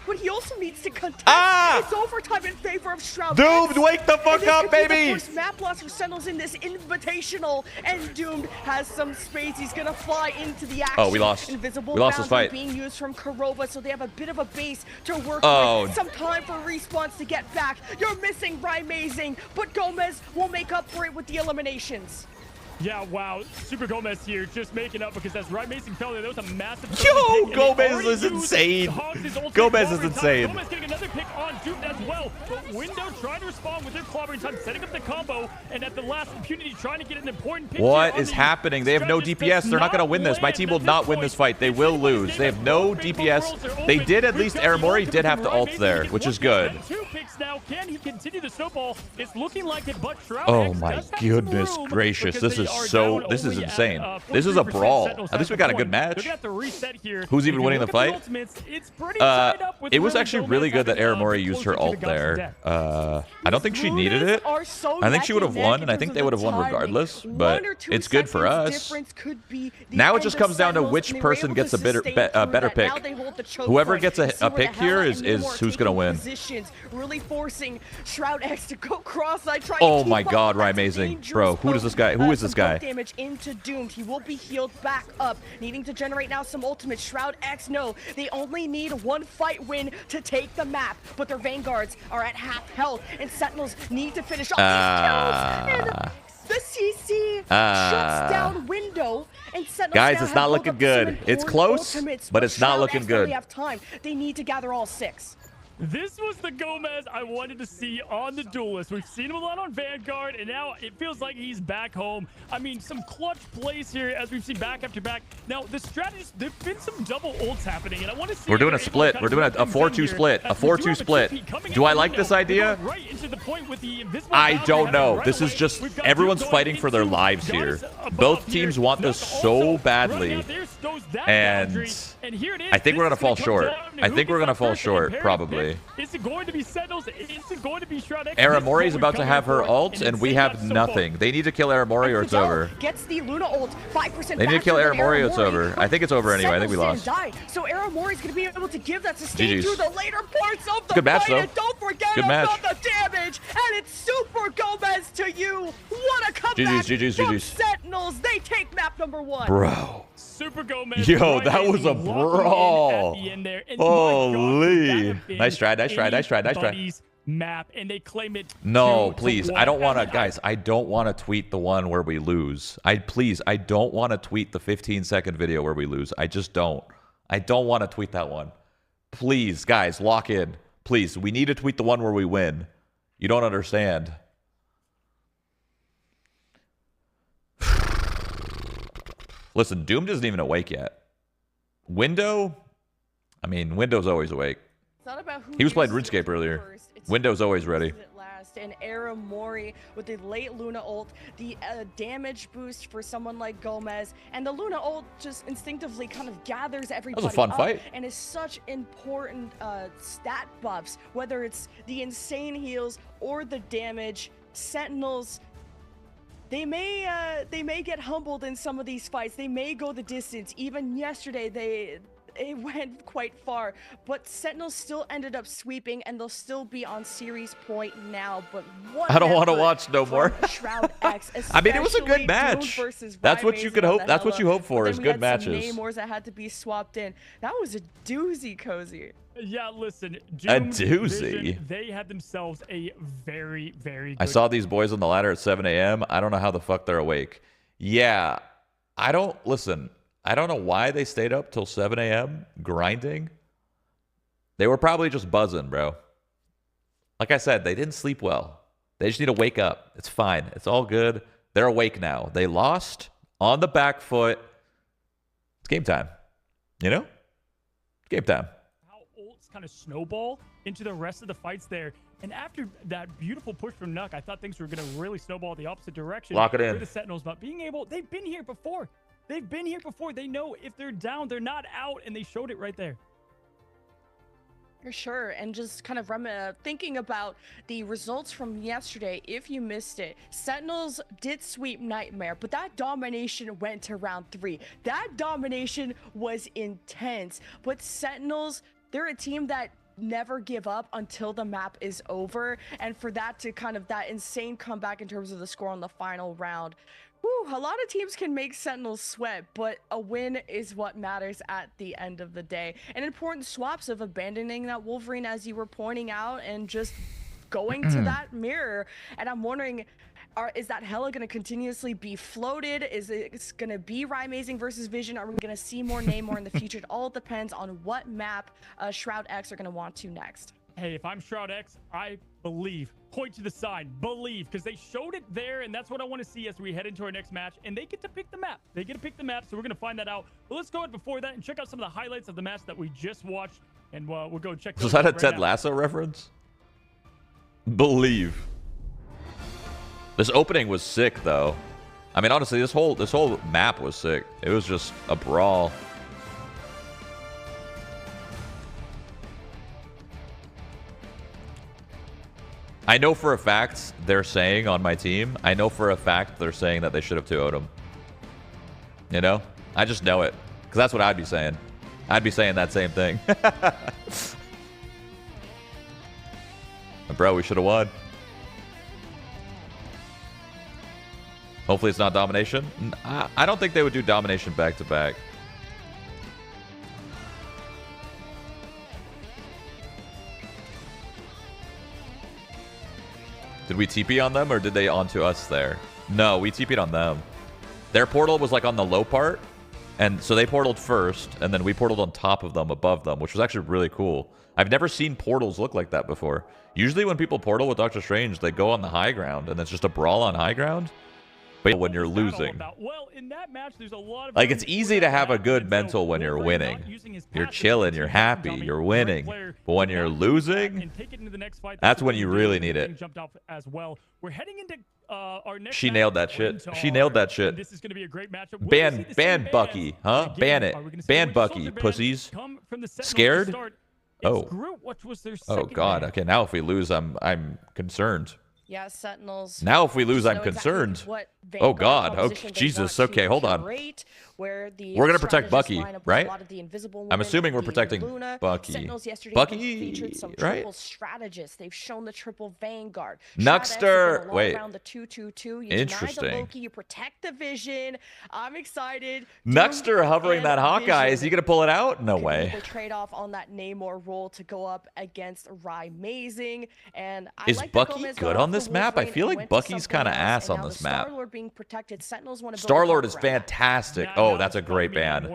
[SPEAKER 1] But he also needs to contest. It's overtime in favor of Shroud.
[SPEAKER 2] Doomed, wake the fuck up, baby!
[SPEAKER 1] The first map loss for Sentinels in this invitational. And Doomed has some space. He's gonna fly into the action.
[SPEAKER 2] Oh, we lost.
[SPEAKER 1] Invisible
[SPEAKER 2] We lost this
[SPEAKER 1] bounds are
[SPEAKER 2] fight.
[SPEAKER 1] being used from Kurova, so they have a bit of a base to work
[SPEAKER 2] Oh.
[SPEAKER 1] with. Some time for respawns to get back. You're missing Rymazing, but Gomez will make up for it with the eliminations.
[SPEAKER 3] Yeah, wow. Super Gomez here just making up because as Rymazing fell there, there was a massive...
[SPEAKER 2] Yo,
[SPEAKER 3] pick,
[SPEAKER 2] Gomez is insane. Gomez is insane.
[SPEAKER 3] Gomez getting another pick on Doom as well. But Window trying to respond with their clobbering time, setting up the combo, and at the last impunity trying to get an important pick.
[SPEAKER 2] What is happening? They have no DPS. They're not going to win this. My team will not win this fight. They will lose. They have no DPS. They did, at least Aramori did have to ult there, which is good.
[SPEAKER 3] 2 picks now. Can he continue the snowball? It's looking like it, but Shroud-X
[SPEAKER 2] Oh my
[SPEAKER 3] does have some
[SPEAKER 2] goodness
[SPEAKER 3] room
[SPEAKER 2] gracious.
[SPEAKER 3] because
[SPEAKER 2] This
[SPEAKER 3] they
[SPEAKER 2] is
[SPEAKER 3] are
[SPEAKER 2] so,
[SPEAKER 3] down
[SPEAKER 2] this is
[SPEAKER 3] only
[SPEAKER 2] insane.
[SPEAKER 3] at,
[SPEAKER 2] This is a
[SPEAKER 3] 43%.
[SPEAKER 2] brawl.
[SPEAKER 3] Sentinels
[SPEAKER 2] At least we
[SPEAKER 3] have
[SPEAKER 2] got a
[SPEAKER 3] the
[SPEAKER 2] good
[SPEAKER 3] point.
[SPEAKER 2] match.
[SPEAKER 3] They're gonna have to reset here.
[SPEAKER 2] Who's even
[SPEAKER 3] If you
[SPEAKER 2] winning
[SPEAKER 3] look
[SPEAKER 2] the
[SPEAKER 3] at
[SPEAKER 2] fight?
[SPEAKER 3] ultimates, it's pretty tied up with
[SPEAKER 2] It was
[SPEAKER 3] really
[SPEAKER 2] actually
[SPEAKER 3] Gomez
[SPEAKER 2] really good that
[SPEAKER 3] having,
[SPEAKER 2] Aramori used her
[SPEAKER 3] closer to
[SPEAKER 2] ult
[SPEAKER 3] the Gods of
[SPEAKER 2] there.
[SPEAKER 3] Death.
[SPEAKER 2] I don't think she needed it. I think she would have won, and I think they would have won regardless, but it's good for us. Now it just comes down to which person gets a better pick. Whoever gets a pick here is who's going to win.
[SPEAKER 1] Really forcing Shroud-X to go cross-eyed.
[SPEAKER 2] Oh my God, Rymazing. Bro, who is this guy? Who is this guy?
[SPEAKER 1] Damage into Doomed. He will be healed back up. Needing to generate now some ultimate. Shroud-X, no. They only need one fight win to take the map, but their Vanguards are at half health, and Sentinels need to finish off these kills. And the CC shuts down Window, and Sentinels
[SPEAKER 2] guys,
[SPEAKER 1] now
[SPEAKER 2] it's
[SPEAKER 1] have
[SPEAKER 2] not
[SPEAKER 1] built
[SPEAKER 2] looking
[SPEAKER 1] up
[SPEAKER 2] good.
[SPEAKER 1] some
[SPEAKER 2] It's
[SPEAKER 1] important
[SPEAKER 2] close,
[SPEAKER 1] ultimates,
[SPEAKER 2] but it's not looking
[SPEAKER 1] Shroud-X
[SPEAKER 2] good.
[SPEAKER 1] barely have time. They need to gather all 6.
[SPEAKER 3] This was the Gomez I wanted to see on the Duelist. We've seen him a lot on Vanguard, and now it feels like he's back home. I mean, some clutch plays here as we've seen back after back. Now, the strategies, there have been some double ults happening, and I want to see...
[SPEAKER 2] We're doing a split. We're doing a 4-2 split. A 4-2 split. Do I like this idea?
[SPEAKER 3] point with the invisible
[SPEAKER 2] I
[SPEAKER 3] boundary
[SPEAKER 2] don't
[SPEAKER 3] happening
[SPEAKER 2] know.
[SPEAKER 3] right
[SPEAKER 2] This is
[SPEAKER 3] away.
[SPEAKER 2] just
[SPEAKER 3] We've got
[SPEAKER 2] everyone's
[SPEAKER 3] Doom
[SPEAKER 2] fighting
[SPEAKER 3] going
[SPEAKER 2] for their
[SPEAKER 3] into
[SPEAKER 2] lives
[SPEAKER 3] Goddess
[SPEAKER 2] here.
[SPEAKER 3] above
[SPEAKER 2] Both
[SPEAKER 3] here.
[SPEAKER 2] teams want this
[SPEAKER 3] Nuck
[SPEAKER 2] so
[SPEAKER 3] also
[SPEAKER 2] badly,
[SPEAKER 3] running out there, stows that
[SPEAKER 2] and
[SPEAKER 3] boundary. And here it is.
[SPEAKER 2] I think we're
[SPEAKER 3] This
[SPEAKER 2] gonna
[SPEAKER 3] is
[SPEAKER 2] fall
[SPEAKER 3] come
[SPEAKER 2] short.
[SPEAKER 3] down to
[SPEAKER 2] I
[SPEAKER 3] who
[SPEAKER 2] think we're
[SPEAKER 3] gets
[SPEAKER 2] gonna
[SPEAKER 3] up
[SPEAKER 2] fall
[SPEAKER 3] first.
[SPEAKER 2] short,
[SPEAKER 3] Imperial's
[SPEAKER 2] probably.
[SPEAKER 3] pick. Is it going to be Sentinels? Is it going to be Shroud-X?
[SPEAKER 2] Aramori's
[SPEAKER 3] This is
[SPEAKER 2] about
[SPEAKER 3] what
[SPEAKER 2] to
[SPEAKER 3] we've
[SPEAKER 2] have
[SPEAKER 3] come
[SPEAKER 2] her
[SPEAKER 3] here for,
[SPEAKER 2] ult, and we
[SPEAKER 3] they've
[SPEAKER 2] have
[SPEAKER 3] got so far.
[SPEAKER 2] nothing. They need to kill Aramori or it's over.
[SPEAKER 1] Gets the Luna ult 5%
[SPEAKER 2] They need to kill
[SPEAKER 1] faster than
[SPEAKER 2] Aramori or it's over. I think it's over anyway. I think we
[SPEAKER 1] Sentinels
[SPEAKER 2] lost.
[SPEAKER 1] didn't die, so Aramori's going to be able to give that sustain
[SPEAKER 2] GG's.
[SPEAKER 1] through the later parts of the
[SPEAKER 2] Good match,
[SPEAKER 1] fight.
[SPEAKER 2] though.
[SPEAKER 1] And don't forget
[SPEAKER 2] Good
[SPEAKER 1] about
[SPEAKER 2] match.
[SPEAKER 1] the damage. And it's Super Gomez to you. What a comeback
[SPEAKER 2] GG's,
[SPEAKER 1] from
[SPEAKER 2] GG's.
[SPEAKER 1] Sentinels. They take map number 1.
[SPEAKER 2] Bro.
[SPEAKER 3] Super Gomez.
[SPEAKER 2] Yo, that
[SPEAKER 3] rising,
[SPEAKER 2] was a
[SPEAKER 3] locking in
[SPEAKER 2] brawl.
[SPEAKER 3] at the end there. And my
[SPEAKER 2] Holy.
[SPEAKER 3] gosh, could that have been
[SPEAKER 2] Nice try, nice try, nice try, nice try.
[SPEAKER 3] anybody's map, and they claim it.
[SPEAKER 2] No,
[SPEAKER 3] 2-1.
[SPEAKER 2] please. I don't want to, guys, I don't want to tweet the one where we lose. I don't want to tweet the 15-second video where we lose. I just don't. I don't want to tweet that one. Please, guys, lock in. Please, we need to tweet the one where we win. You don't understand. Listen, Doomed isn't even awake yet. Window, I mean, Window's always awake.
[SPEAKER 1] It's not about who
[SPEAKER 2] He was playing
[SPEAKER 1] uses
[SPEAKER 2] RuneScape
[SPEAKER 1] it
[SPEAKER 2] earlier.
[SPEAKER 1] first, it's
[SPEAKER 2] Window's
[SPEAKER 1] who
[SPEAKER 2] always ready.
[SPEAKER 1] uses it last. And Aramori with the late Luna ult, the damage boost for someone like Gomez, and the Luna ult just instinctively kind of gathers everybody
[SPEAKER 2] fun
[SPEAKER 1] up
[SPEAKER 2] fight.
[SPEAKER 1] and is such important stat buffs, whether it's the insane heals or the damage. Sentinels, they may get humbled in some of these fights. They may go the distance. Even yesterday, it went quite far, but Sentinels still ended up sweeping, and they'll still be on series point now. But what
[SPEAKER 2] I don't want to watch no more.
[SPEAKER 1] Shroud-X,
[SPEAKER 2] I mean, it was a good
[SPEAKER 1] especially
[SPEAKER 2] match.
[SPEAKER 1] Dune versus
[SPEAKER 2] That's what you
[SPEAKER 1] Rymazing
[SPEAKER 2] could
[SPEAKER 1] on
[SPEAKER 2] hope.
[SPEAKER 1] the
[SPEAKER 2] That's what you
[SPEAKER 1] Hela.
[SPEAKER 2] hope for
[SPEAKER 1] But
[SPEAKER 2] is
[SPEAKER 1] then we
[SPEAKER 2] good
[SPEAKER 1] had
[SPEAKER 2] matches.
[SPEAKER 1] some Namors that had to be swapped in. That was a doozy, Cozy.
[SPEAKER 3] Yeah, listen.
[SPEAKER 2] A
[SPEAKER 3] Doomed
[SPEAKER 2] doozy.
[SPEAKER 3] Vision, they had themselves a very, very good.
[SPEAKER 2] I saw these boys on the ladder at 7 a.m. I don't know how the fuck they're awake. Yeah, I don't know why they stayed up till 7 a.m. grinding. They were probably just buzzing, bro. Like I said, they didn't sleep well. They just need to wake up. It's fine. It's all good. They're awake now. They lost on the back foot. It's game time. You know? Game time.
[SPEAKER 3] How ults kind of snowball into the rest of the fights there. And after that beautiful push from Nuck, I thought things were going to really snowball the opposite direction.
[SPEAKER 2] Lock it in.
[SPEAKER 3] For the Sentinels, but being able, they've been here before. They've been here before. They know if they're down, they're not out, and they showed it right there.
[SPEAKER 1] For sure, and just kind of thinking about the results from yesterday, if you missed it, Sentinels did sweep Nightmare, but that domination went to round 3. That domination was intense, but Sentinels, they're a team that never give up until the map is over, and for that to kind of that insane comeback in terms of the score on the final round, a lot of teams can make Sentinels sweat, but a win is what matters at the end of the day. And important swaps of abandoning that Wolverine, as you were pointing out, and just going to that mirror. And I'm wondering, is that Hela going to continuously be floated? Is it going to be Rymazing versus Vision? Are we going to see more Namor in the future? It all depends on what map Shroud-X are going to want to next.
[SPEAKER 3] Hey, if I'm Shroud-X, I believe. Point to the side. Believe. Because they showed it there, and that's what I want to see as we head into our next match. And they get to pick the map. They get to pick the map, so we're going to find that out. But let's go ahead before that and check out some of the highlights of the match that we just watched. And we'll go check those
[SPEAKER 2] Was that
[SPEAKER 3] out
[SPEAKER 2] a
[SPEAKER 3] right
[SPEAKER 2] Ted
[SPEAKER 3] now.
[SPEAKER 2] Lasso reference? Believe. This opening was sick, though. I mean, honestly, this whole map was sick. It was just a brawl. I know for a fact they're saying on my team, I know for a fact they're saying that they should have 2-0'd him. You know? I just know it. Because that's what I'd be saying. I'd be saying that same thing. Bro, we should have won. Hopefully it's not domination. I don't think they would do domination back to back. Did we TP on them or did they onto us there? No, we TP'd on them. Their portal was like on the low part. And so they portaled first, and then we portaled on top of them, above them, which was actually really cool. I've never seen portals look like that before. Usually when people portal with Doctor Strange, they go on the high ground, and it's just a brawl on high ground. But when you're losing.
[SPEAKER 3] Well, in that match, there's a lot of
[SPEAKER 2] Like, it's easy to have a good mental when you're winning. You're chilling, you're happy, you're winning. But when you're losing, that's when you really need it.
[SPEAKER 3] Jumped off as well. We're heading into our next
[SPEAKER 2] She nailed that shit. She nailed that shit.
[SPEAKER 3] This is going to be a great matchup.
[SPEAKER 2] Ban Bucky, huh? Ban it. Ban Bucky, pussies. Scared? Oh. Oh God. Okay, now if we lose, I'm concerned.
[SPEAKER 1] Yeah, Sentinels.
[SPEAKER 2] Now if we lose, I'm concerned. Oh God. Okay, Jesus. Okay, hold on. We're gonna protect Bucky, right? I'm assuming we're protecting Bucky. Bucky, right?
[SPEAKER 1] Strategists. They've shown the triple Vanguard.
[SPEAKER 2] Nuxter. Wait.
[SPEAKER 1] The 2-2-2. You
[SPEAKER 2] interesting.
[SPEAKER 1] deny the Loki, you protect the Vision. I'm excited.
[SPEAKER 2] Nuxter hovering that Hawkeye. Is he gonna pull it out? No way.
[SPEAKER 1] They trade off on that Namor role to go up against Rymazing. And
[SPEAKER 2] is Bucky good on this map? I feel like Bucky's kind of ass on this map. Star-Lord is fantastic. Oh, that's a great ban.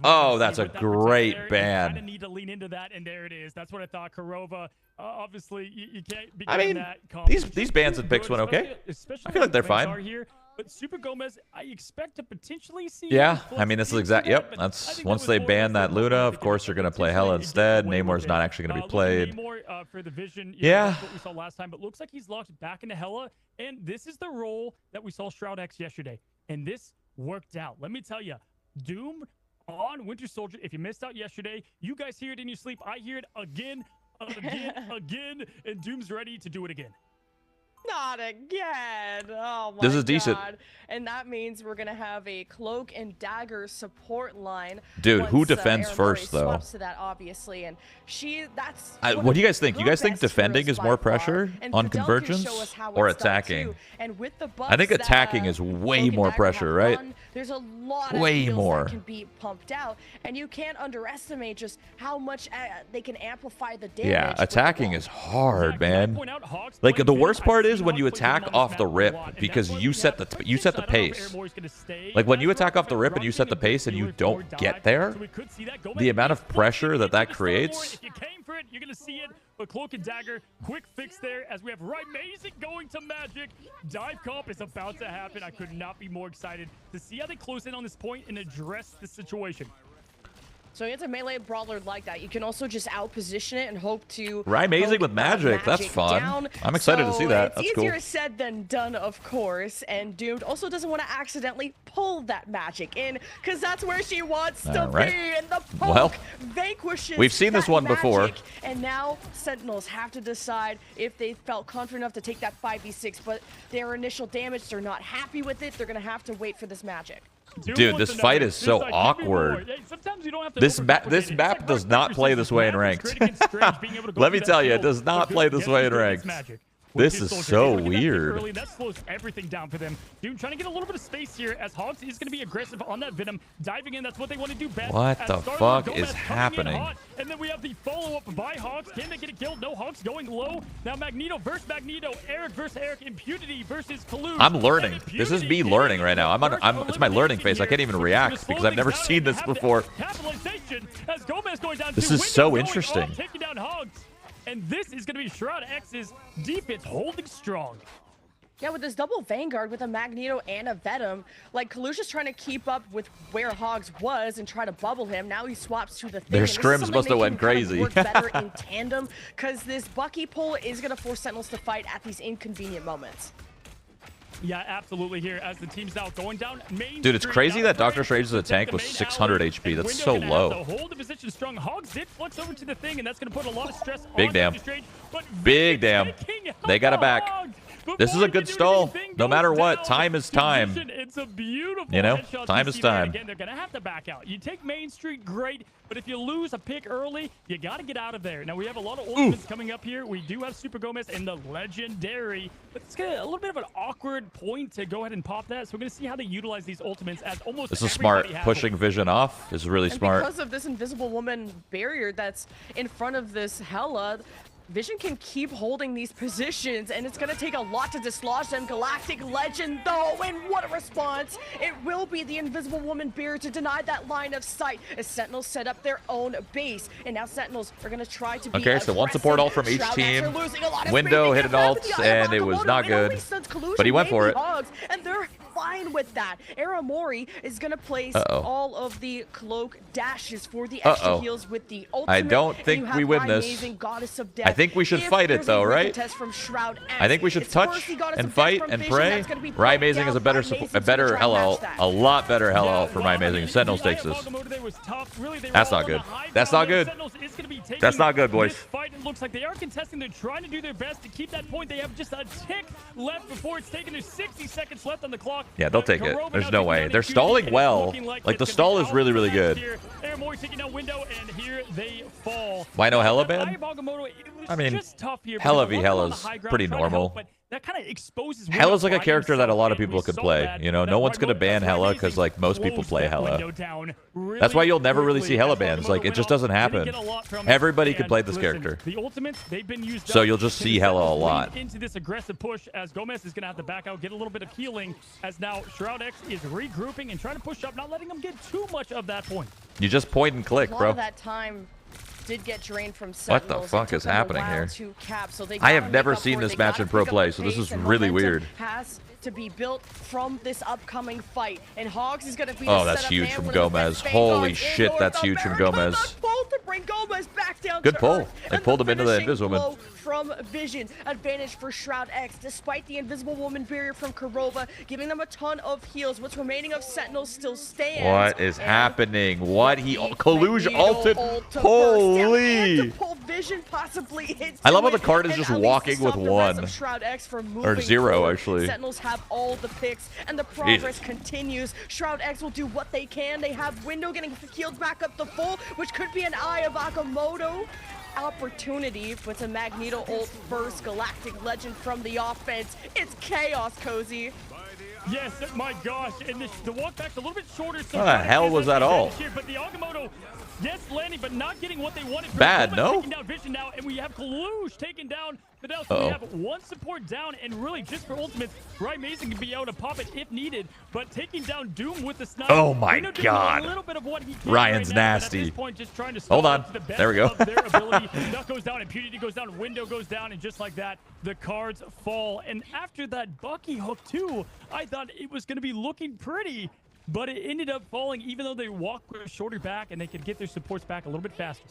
[SPEAKER 2] Oh, that's a great ban.
[SPEAKER 3] Kind of need to lean into that, and there it is. That's what I thought. Kurova, obviously, you can't be.
[SPEAKER 2] I mean, these bans and picks went okay. I feel like they're fine.
[SPEAKER 3] Here, but Super Gomez, I expect to potentially see.
[SPEAKER 2] Yeah, I mean, this is exact. Yep, that's once they ban that Luna, of course they're gonna play Hela instead. Namor's not actually gonna be played.
[SPEAKER 3] Namor for the Vision.
[SPEAKER 2] Yeah.
[SPEAKER 3] That's what we saw last time, but looks like he's locked back into Hela, and this is the role that we saw Shroud-X yesterday, and this worked out. Let me tell you, Doom on Winter Soldier. If you missed out yesterday, you guys hear it in your sleep. I hear it again, again, and Doom's ready to do it again.
[SPEAKER 1] Not again. Oh my God.
[SPEAKER 2] This is decent.
[SPEAKER 1] And that means we're going to have a cloak and dagger support line.
[SPEAKER 2] Dude, who defends first, though?
[SPEAKER 1] Swaps to that, obviously. And that's
[SPEAKER 2] what do you guys think? You guys think defending is more pressure on Convergence or attacking?
[SPEAKER 1] And with the
[SPEAKER 2] I think attacking is way more pressure, right?
[SPEAKER 1] There's a lot of
[SPEAKER 2] way more
[SPEAKER 1] that can be pumped out, and you can't underestimate just how much they can amplify the damage.
[SPEAKER 2] Yeah, attacking is hard, man. Like the worst part is when you attack off the rip because you set the pace. Like when you attack off the rip and you set the pace and you don't get there, the amount of pressure that creates.
[SPEAKER 3] If you came for it, you're gonna see it. But Cloak and Dagger, quick fix there as we have Rymazing going to Magic. Dive comp is about to happen. I could not be more excited to see how they close in on this point and address the situation.
[SPEAKER 1] So it's a melee brawler like that. You can also just outposition it and hope to
[SPEAKER 2] Rymazing with magic. That's fun.
[SPEAKER 1] Down.
[SPEAKER 2] I'm excited to see that. That's
[SPEAKER 1] it's
[SPEAKER 2] cool.
[SPEAKER 1] easier said than done, of course. And Doomed also doesn't want to accidentally pull that magic in, because that's where she wants to be. And the poke vanquishes.
[SPEAKER 2] We've seen this one before.
[SPEAKER 1] And now Sentinels have to decide if they felt confident enough to take that 5v6, but their initial damage, they're not happy with it. They're gonna have to wait for this magic.
[SPEAKER 2] Dude, this fight is so awkward. This map does not play this way in ranked. Let me tell you, it does not play this way in ranked. This is so weird.
[SPEAKER 3] That slows everything down for them. Doom trying to get a little bit of space here as Hogs is going to be aggressive on that Venom. Diving in, that's what they want to do best.
[SPEAKER 2] What the fuck is happening?
[SPEAKER 3] And then we have the follow-up by Hogs. Can they get it killed? No, Hogs going low. Now Magneto versus Magneto. Eric versus Eric. Impunity versus Kalush.
[SPEAKER 2] I'm learning. This is me learning right now. It's my learning phase. I can't even react because I've never seen this before. This is so interesting.
[SPEAKER 3] Taking down Hogs. And this is going to be Shroud-X's defense holding strong.
[SPEAKER 1] Yeah, with this double Vanguard with a Magneto and a Venom, like Kalush is trying to keep up with where Hogs was and try to bubble him. Now he swaps to the thing.
[SPEAKER 2] Their scrims must have went crazy.
[SPEAKER 1] Work better in tandem, because this Bucky pull is going to force Sentinels to fight at these inconvenient moments.
[SPEAKER 3] Yeah, absolutely. Here as the team's now going down main.
[SPEAKER 2] Dude, it's crazy that Dr. Strange's tank was 600 HP. That's so low.
[SPEAKER 3] Hold the position strong. Hogs did flex over to the thing, and that's going to put a lot of stress
[SPEAKER 2] on Dr. Strange. Big damn. They got it back. This is a good stall. No matter what, time is time.
[SPEAKER 3] It's a beautiful,
[SPEAKER 2] you know, time is time.
[SPEAKER 3] Again, they're going to have to back out. You take Main Street, great, but if you lose a pick early, you got to get out of there. Now, we have a lot of ultimates coming up here. We do have Super Gomez and the Legendary, but it's a little bit of an awkward point to go ahead and pop that. So we're going to see how they utilize these ultimates as almost
[SPEAKER 2] this is smart. Pushing Vision off is really smart.
[SPEAKER 1] Because of this Invisible Woman barrier that's in front of this Hela, Vision can keep holding these positions, and it's going to take a lot to dislodge them. Galactic Legend, though, and what a response. It will be the Invisible Woman barrier to deny that line of sight as Sentinels set up their own base. And now Sentinels are going to try to be
[SPEAKER 2] okay, so one support ult from each team. Window hit an ult, and it was not good. But he went for it.
[SPEAKER 1] And they're fine with that. Aramori is going to place all of the cloak dashes for the extra heals with the ultimate.
[SPEAKER 2] I don't think we win this.
[SPEAKER 1] Goddess of Death.
[SPEAKER 2] I think we should fight it though, right?
[SPEAKER 1] From Shroud-X,
[SPEAKER 2] I think we should touch and fight and pray. Rye Amazing is a better hello, a lot better hello for Rye Amazing. Sentinels takes this. That's not good. That's not good. That's not good, boys.
[SPEAKER 3] It looks like they are contesting. They're trying to do their best to keep that point. They have just a tick left before it's taken. There's 60 seconds left on the clock.
[SPEAKER 2] Yeah, they'll take it. There's no way. They're stalling well. Like the stall is really, really good.
[SPEAKER 3] Here they fall.
[SPEAKER 2] Why no Hella ban? I mean, Hella v Hella's pretty normal.
[SPEAKER 3] That kind of exposes
[SPEAKER 2] Hella's like a character that a lot of people could play. You know, no one's going to ban Hella because, like, most people play Hella. That's why you'll never really see Hella bans. Like, it just doesn't happen. Everybody could play this character. So you'll just see Hella a lot.
[SPEAKER 3] Into this aggressive push as Gomez is going to have to back out, get a little bit of healing as now Shroud-X is regrouping and trying to push up, not letting them get too much of that point.
[SPEAKER 2] You just point and click, bro.
[SPEAKER 1] A lot of that time did get drained from Sentinels.
[SPEAKER 2] What the fuck is happening here?
[SPEAKER 1] Cap, so
[SPEAKER 2] I have never seen this match in pro play, so this is really weird.
[SPEAKER 1] Has to be built from this upcoming fight, and Hogs is going to be.
[SPEAKER 2] Oh, that's huge from Gomez. Holy shit, that's huge from Gomez.
[SPEAKER 1] To bring Gomez back down.
[SPEAKER 2] Good pull. They pulled him into the Invisible
[SPEAKER 1] from Vision. Advantage for Shroud-X, despite the Invisible Woman barrier from Kurova, giving them a ton of heals. What's remaining of Sentinels still stands.
[SPEAKER 2] What is happening? What he Kaluj ulted? Holy!
[SPEAKER 1] Vision possibly
[SPEAKER 2] I love how the card is just walking with one or zero actually.
[SPEAKER 1] Sentinels have all the picks and the progress continues. Shroud-X will do what they can. They have Window getting healed back up to full, which could be an Eye of Agamotto opportunity, but a Magneto ult first. Galactic Legend from the offense. It's chaos, Cozy.
[SPEAKER 3] Yes, my gosh, and the walk back's a little bit shorter. So
[SPEAKER 2] what the hell was that all?
[SPEAKER 3] Here, but the Agamotto, yes, landing, but not getting what they wanted.
[SPEAKER 2] Bad, no?
[SPEAKER 3] Taking down Vision now, and we have Kalush taken down. So we have one support down, and really just for ultimates, Rye Amazing can be able to pop it if needed, but taking down Doom with the sniper.
[SPEAKER 2] Oh my god.
[SPEAKER 3] A little bit of what he
[SPEAKER 2] Ryan's
[SPEAKER 3] right now,
[SPEAKER 2] nasty.
[SPEAKER 3] At this point, just trying to
[SPEAKER 2] hold on.
[SPEAKER 3] The
[SPEAKER 2] there we go.
[SPEAKER 3] Their ability. Duck goes down, Impunity goes down, Window goes down, and just like that, the cards fall. And after that Bucky hook too, I thought it was going to be looking pretty, but it ended up falling even though they walked shorter back and they could get their supports back a little bit faster.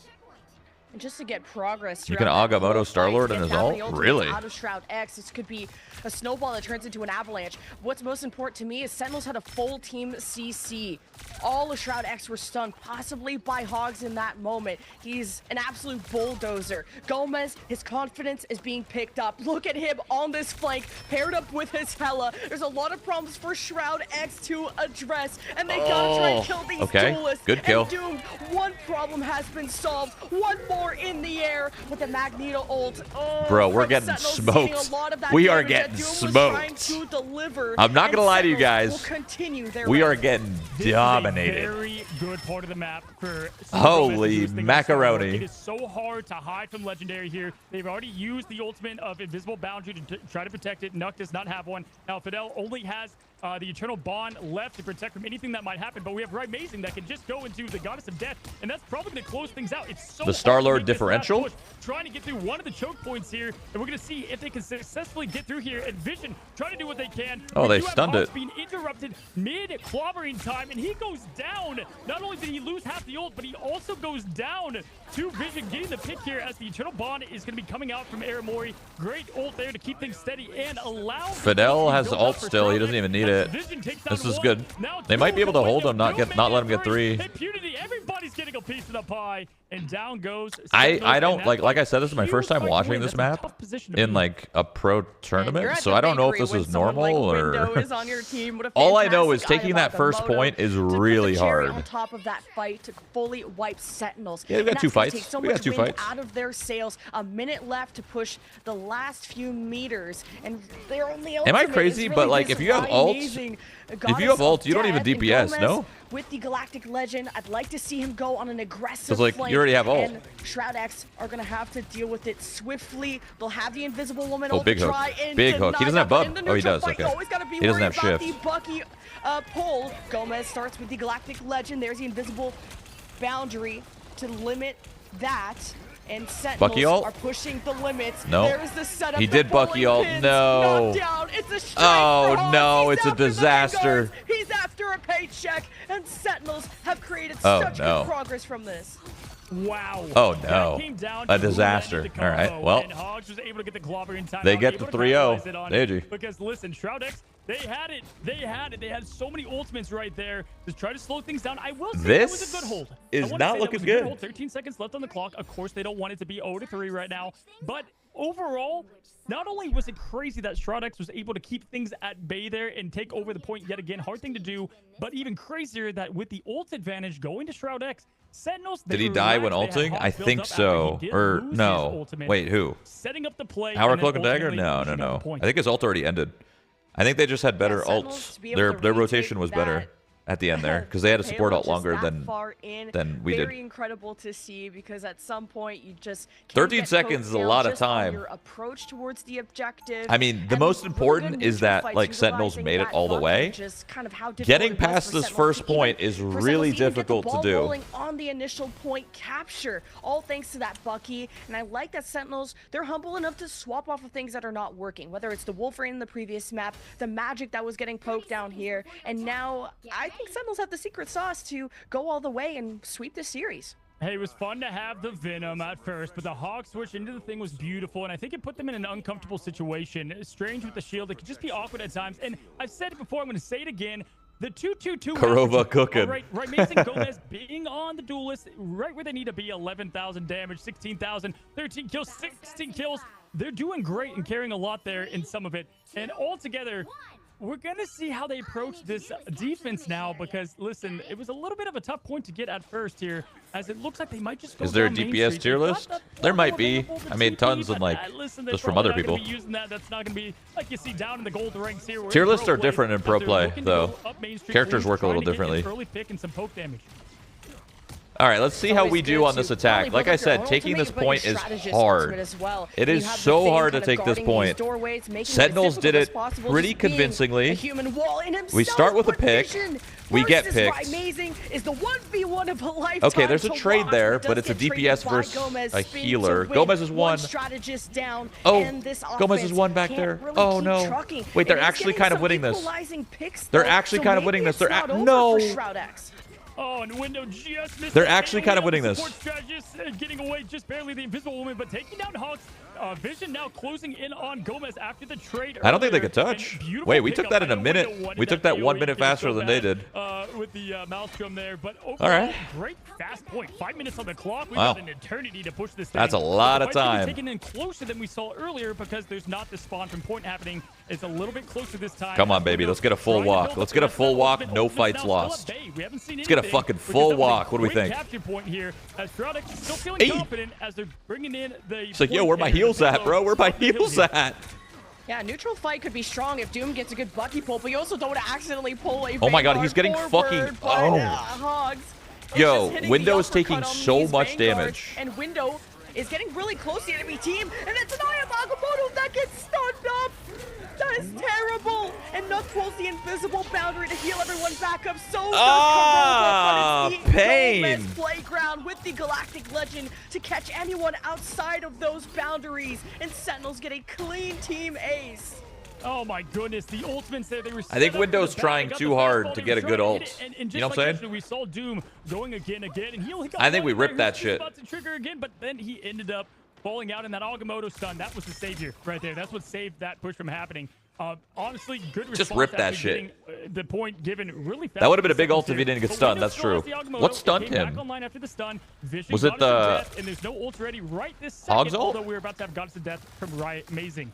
[SPEAKER 1] And just to get progress,
[SPEAKER 2] you can Agamotto Star-Lord in his ult? Really?
[SPEAKER 1] Out of Shroud-X, this could be a snowball that turns into an avalanche. What's most important to me is Sentinels had a full team CC. All of Shroud-X were stunned, possibly by Hogs in that moment. He's an absolute bulldozer. Gomez, his confidence is being picked up. Look at him on this flank, paired up with his Hella. There's a lot of problems for Shroud-X to address, and they gotta try and kill these duelists.
[SPEAKER 2] Good kill.
[SPEAKER 1] And Doomed, one problem has been solved. One more in the air with the Magneto ult.
[SPEAKER 2] Bro, we're getting smoked. We are getting smoked. I'm not gonna lie to you guys. We are getting dominated.
[SPEAKER 3] Very good part of the map for
[SPEAKER 2] holy macaroni.
[SPEAKER 3] It is so hard to hide from Legendary here. They've already used the ultimate of Invisible Boundary to try to protect it. Nuck does not have one. Now Fidel only has the Eternal Bond left to protect from anything that might happen, but we have Rye Amazing that can just go into the Goddess of Death, and that's probably going to close things out. It's so
[SPEAKER 2] the Star-Lord differential.
[SPEAKER 3] Trying to get through one of the choke points here, and we're going to see if they can successfully get through here. And Vision trying to do what they can.
[SPEAKER 2] Oh, they stunned it.
[SPEAKER 3] Being interrupted mid-clobbering time, and he goes down. Not only did he lose half the ult, but he also goes down to Vision, getting the pick here as the Eternal Bond is going to be coming out from Aramori. Great ult there to keep things steady and allow.
[SPEAKER 2] Fidel has ult still. He doesn't even need it. This is good. They might be able to hold him, not let him get 3.
[SPEAKER 3] Impunity, everybody's getting a piece of the pie, and down goes.
[SPEAKER 2] I don't like I said, this is my first time watching this map in like a pro tournament, so I don't know if this is normal or. All I know is taking that first point is really hard.
[SPEAKER 1] On top of that fight to fully wipe Sentinels.
[SPEAKER 2] Yeah, we got 2 fights. We got 2 fights.
[SPEAKER 1] Out of their sails, a minute left to push the last few meters, and they're only.
[SPEAKER 2] Am I crazy? But like, if you have ult, you don't even DPS, no?
[SPEAKER 1] With the Galactic Legend, I'd like to see him go on an aggressive
[SPEAKER 2] flank. Like, you already have ult.
[SPEAKER 1] And Shroud-X are going to have to deal with it swiftly. They'll have the Invisible Woman
[SPEAKER 2] ult
[SPEAKER 1] big hook.
[SPEAKER 2] Big hook. He doesn't have bub. Oh, he does. Okay. He doesn't have shift.
[SPEAKER 1] The Bucky pull. Gomez starts with the Galactic Legend. There's the Invisible Boundary to limit that. And Sentinels
[SPEAKER 2] Bucky ult?
[SPEAKER 1] are pushing the limits.
[SPEAKER 2] No.
[SPEAKER 1] There's the setup.
[SPEAKER 2] He did Bucky ult. No.
[SPEAKER 1] It's a strike
[SPEAKER 2] Oh,
[SPEAKER 1] for Hogs.
[SPEAKER 2] no.
[SPEAKER 1] He's
[SPEAKER 2] It's a
[SPEAKER 1] after the
[SPEAKER 2] disaster.
[SPEAKER 1] Vanguards. He's after a paycheck. And Sentinels have created
[SPEAKER 2] Oh,
[SPEAKER 1] such
[SPEAKER 2] no.
[SPEAKER 1] good progress from this.
[SPEAKER 3] Wow.
[SPEAKER 2] Oh, no.
[SPEAKER 3] That came down
[SPEAKER 2] A
[SPEAKER 3] to who
[SPEAKER 2] disaster.
[SPEAKER 3] ended the
[SPEAKER 2] All right.
[SPEAKER 3] combo,
[SPEAKER 2] Well,
[SPEAKER 3] and Hogs was able to get the clobber in time.
[SPEAKER 2] they get the 3-0. GG.
[SPEAKER 3] Because listen, Shroud-X, they had it. They had so many ultimates right there to try to slow things down. I will say that was a good hold.
[SPEAKER 2] Is not looking good.
[SPEAKER 3] Hold. 13 seconds left on the clock. Of course, they don't want it to be 0-3 right now. But overall, not only was it crazy that Shroud-X was able to keep things at bay there and take over the point yet again, hard thing to do, but even crazier that with the ult advantage going to Shroud-X, Sentinels,
[SPEAKER 2] did he die when ulting? I think so. Or no. Wait, who?
[SPEAKER 3] Setting up the play.
[SPEAKER 2] Howard Cloak and Dagger? No. I think his ult already ended. I think they just had better ults. Their rotation was better at the end there because they had a support ult longer than we did.
[SPEAKER 1] Very incredible to see because at some point you just
[SPEAKER 2] 13 seconds is a lot of time.
[SPEAKER 1] Your approach towards the objective.
[SPEAKER 2] I mean, the most important is that like Sentinels made it all the way. Getting past this first point is really difficult to do.
[SPEAKER 1] On the initial point capture, all thanks to that Bucky, and I like that Sentinels, they're humble enough to swap off of things that are not working, whether it's the Wolverine in the previous map, the magic that was getting poked down here, and now I think Sentinels have the secret sauce to go all the way and sweep this series.
[SPEAKER 3] Hey, it was fun to have the Venom at first, but the Hog switch into the thing was beautiful, and I think it put them in an uncomfortable situation. It's strange with the shield. It could just be awkward at times, and I've said it before, I'm going to say it again. The 2-2-2
[SPEAKER 2] Korova cooking.
[SPEAKER 3] Right, Mason Gomez being on the duelist, right where they need to be, 11,000 damage, 16,000, 13 kills, 16 kills. They're doing great and carrying a lot there in some of it. And altogether, we're going to see how they approach this defense now because, listen, it was a little bit of a tough point to get at first here, as it looks like they might just go.
[SPEAKER 2] Is there a
[SPEAKER 3] down Main
[SPEAKER 2] DPS
[SPEAKER 3] Street.
[SPEAKER 2] tier list? There might be. I mean, tons and like just from other people.
[SPEAKER 3] Using that. That's not going to be like you see down in the gold ranks here.
[SPEAKER 2] Tier lists are different in pro play, though. Characters work a little differently.
[SPEAKER 3] Early pick and some poke damage.
[SPEAKER 2] All right, let's see how we do on this attack. Like I said, taking this point is hard. It is so hard to take this point. Sentinels did it pretty convincingly. We start with a pick. We get picked. Okay, there's a trade there, but it's a DPS versus a healer. Gomez is one. Oh, Gomez is one back there. Oh, no. Wait, they're actually kind of winning this. They're actually kind of winning this. No.
[SPEAKER 3] Oh, and Window just missed.
[SPEAKER 2] They're actually kind of winning this.
[SPEAKER 3] Strategist getting away just barely, the Invisible Woman, but taking down Hogs. Vision now closing in on Gomez after the trade.
[SPEAKER 2] I don't think they could touch. Wait, we took that in a minute. We took that 1 minute faster than they did.
[SPEAKER 3] With the Maelstrom there, but overall,
[SPEAKER 2] all right.
[SPEAKER 3] Great fast point. 5 minutes on the clock. We've got an eternity to push this thing.
[SPEAKER 2] That's a lot of time.
[SPEAKER 3] Taken in closer than we saw earlier because there's not the spawn from point happening. It's a little bit closer this time.
[SPEAKER 2] Come on, baby. Let's get a full walk. Let's get a full walk. No fights lost. Let's get a fucking full walk. What do we think?
[SPEAKER 3] Point here as Shroud-X is still feeling confident as they're bringing in the.
[SPEAKER 2] It's like, yo, where my heels at, bro? Where my heels at?
[SPEAKER 1] Yeah, neutral fight could be strong if Doom gets a good Bucky pull, but you also don't want to accidentally pull a.
[SPEAKER 2] Oh my God, he's getting fucking. Oh.
[SPEAKER 1] Hogs.
[SPEAKER 2] Yo, Window is taking so much damage.
[SPEAKER 1] And Window is getting really close to the enemy team, and it's an Nagamoto that gets stunned up. That is terrible. And Nuck pulls the invisible boundary to heal everyone back up. So does Korova,
[SPEAKER 2] pain.
[SPEAKER 1] Playground with the Galactic Legend to catch anyone outside of those boundaries. And Sentinels get a clean team ace.
[SPEAKER 3] Oh my goodness, the ultimates there, they were
[SPEAKER 2] I think Window's trying too hard to get a good ult. You know what I'm saying?
[SPEAKER 3] We saw Doom going again, and he only got
[SPEAKER 2] I think we ripped that shit.
[SPEAKER 3] About to trigger again, but then he ended up falling out in that Agamotto stun. That was the savior right there. That's what saved that push from happening. Honestly, good response.
[SPEAKER 2] Just rip that shit.
[SPEAKER 3] The point given really fast.
[SPEAKER 2] That would have been a big ult if he didn't get stunned. That's true. What stunned him? Was it the
[SPEAKER 3] and there's no ult ready right this second,
[SPEAKER 2] Hogs ult?
[SPEAKER 3] although we're about to have Goddess of Death from Riot Amazing.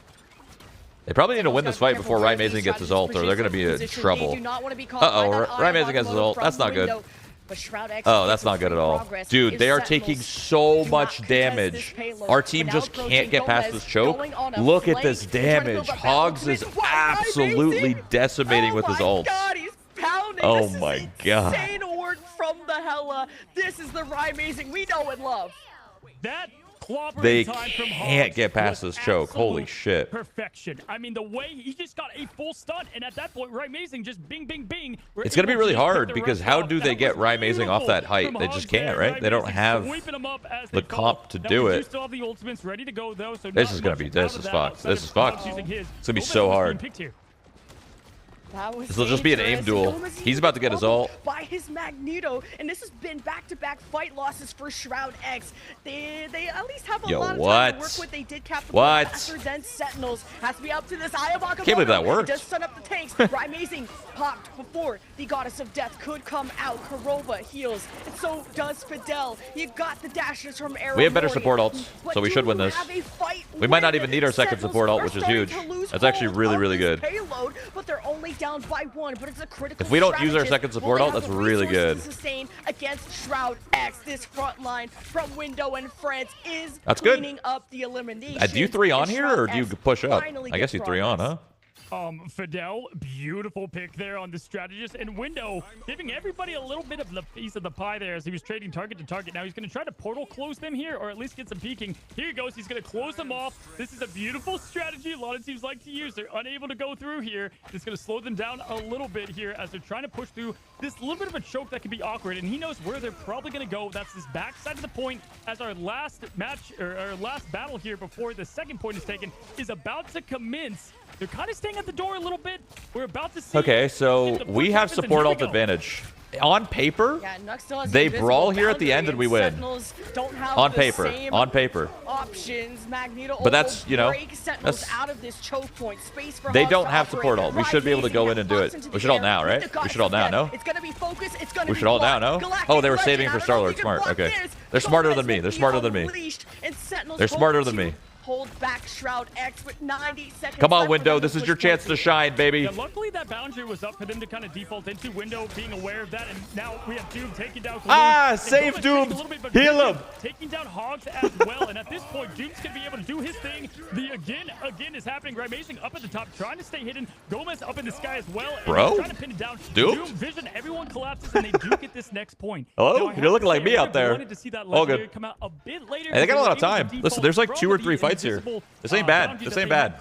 [SPEAKER 2] They probably need to win this fight before Riot Amazing gets his ult, or they're going to be in trouble. Uh-oh, Riot Amazing has his ult. That's not good. Oh, that's not good at all. Dude, they are taking so much damage. Our team just can't get past this choke. Look at this damage. Hogs is absolutely decimating with his ults. Oh my God.
[SPEAKER 1] Insane orb from the Hela. This is the Riot Amazing we know and love.
[SPEAKER 3] That
[SPEAKER 2] They can't get past this choke. Holy shit.
[SPEAKER 3] Perfection. I mean, the way he just got a full stun, and at that point, Amazing just bing, bing, bing.
[SPEAKER 2] It's going to be really hard because how do they get Amazing off that height? They just can't, right? They don't have the comp to do it. This is going to be, this is fucked. This is fucked. It's going to be so hard. This will just be an aim duel. He's about to get his ult.
[SPEAKER 1] By his Magneto, and this has been back-to-back fight losses for Shroud-X. They at least have a lot of time to work with. They did cap the ball faster than Sentinels. Has to be up to this Ayabaka.
[SPEAKER 2] Can't believe that worked.
[SPEAKER 1] Does stun up the tanks. Amazing popped before the Goddess of Death could come out. Kurova heals, and so does Fidel. You got the dashes from Arrow.
[SPEAKER 2] We have better support ults, so we should win this. We might not even need our second support ult, which is huge. That's actually really, really good.
[SPEAKER 1] Payload, but they're only down by one, but it's a critical.
[SPEAKER 2] If we don't use our second support ult, that's really good.
[SPEAKER 1] Against Shroud-X, this front line from Window and France is
[SPEAKER 2] cleaning
[SPEAKER 1] up the elimination.
[SPEAKER 2] Do you 3 on here, or do you push up? I guess you 3 on, huh?
[SPEAKER 3] Fidel, beautiful pick there on the strategist, and Window giving everybody a little bit of the piece of the pie there as he was trading target to target. Now he's going to try to portal close them here, or at least get some peeking. Here he goes. He's going to close them off. This is a beautiful strategy a lot of teams like to use. They're unable to go through here. It's going to slow them down a little bit here as they're trying to push through this little bit of a choke that can be awkward, and he knows where they're probably going to go. That's this backside of the point as our last match, or our last battle here before the second point is taken, is about to commence. They're kind of staying at the door a little bit. We're about to see.
[SPEAKER 2] Okay, so we have support ult advantage. On paper, they brawl here at the end and we win. On paper, on paper.
[SPEAKER 1] Options, Magneto,
[SPEAKER 2] but that's, you know, that's,
[SPEAKER 1] out of this choke point. Space for
[SPEAKER 2] they don't have support ult. We should be able to go in and do it. We should ult now, right? We should ult now, no?
[SPEAKER 1] It's gonna be focused. It's gonna
[SPEAKER 2] we should ult now, no? Oh, they were saving for Star-Lord. Smart. Okay. They're smarter than me. They're smarter than me. They're smarter than me.
[SPEAKER 1] Hold back Shroud-X with 90 seconds.
[SPEAKER 2] Come on, Window. This is your chance to shine, baby.
[SPEAKER 3] Yeah, luckily, that boundary was up for them to kind of default into. Window being aware of that, and now we have Doom taking down Kalun.
[SPEAKER 2] Save Doom. Heal him.
[SPEAKER 3] Taking down Hogs as well, and at this point, Doom's going to be able to do his thing. The again is happening. Amazing up at the top, trying to stay hidden. Gomez up in the sky as well.
[SPEAKER 2] Bro,
[SPEAKER 3] trying to pin it down. Doom vision. Everyone collapses, and they do get this next point.
[SPEAKER 2] Hello? You're looking like me out there.
[SPEAKER 3] All good. Come out a bit later.
[SPEAKER 2] Hey, they got a lot of time. Listen, there's like 2 or 3 fights here. This ain't bad. This ain't bad.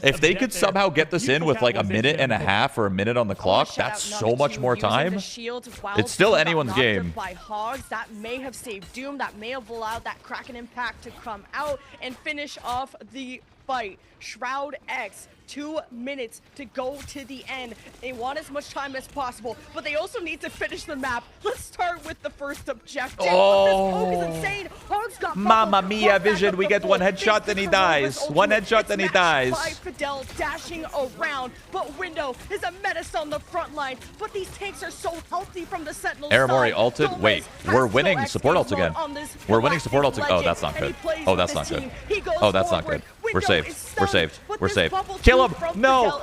[SPEAKER 2] If they could somehow get this in with like a minute and a half or a minute on the clock, that's so much more time. It's still anyone's game.
[SPEAKER 1] By Hogs, that may have saved Doom. That may have allowed that Kraken impact to come out and finish off the fight. Shroud-X, 2 minutes to go to the end. They want as much time as possible, but they also need to finish the map. Let's start with the first objective.
[SPEAKER 2] Oh,
[SPEAKER 1] this poke is insane. Hogs got
[SPEAKER 2] Mamma mia, Vision. We get 1 headshot, then he dies. 1 headshot, then he dies.
[SPEAKER 1] By Fidel dashing around, but Window is a menace on the front line. But these tanks are so healthy from the Sentinels.
[SPEAKER 2] Aramori ulted. Wait, we're winning support ults again. We're winning support ults. Oh, that's not good. Oh, that's not good. Oh, that's not good. We're saved. We're saved. We're saved. Kill him. No.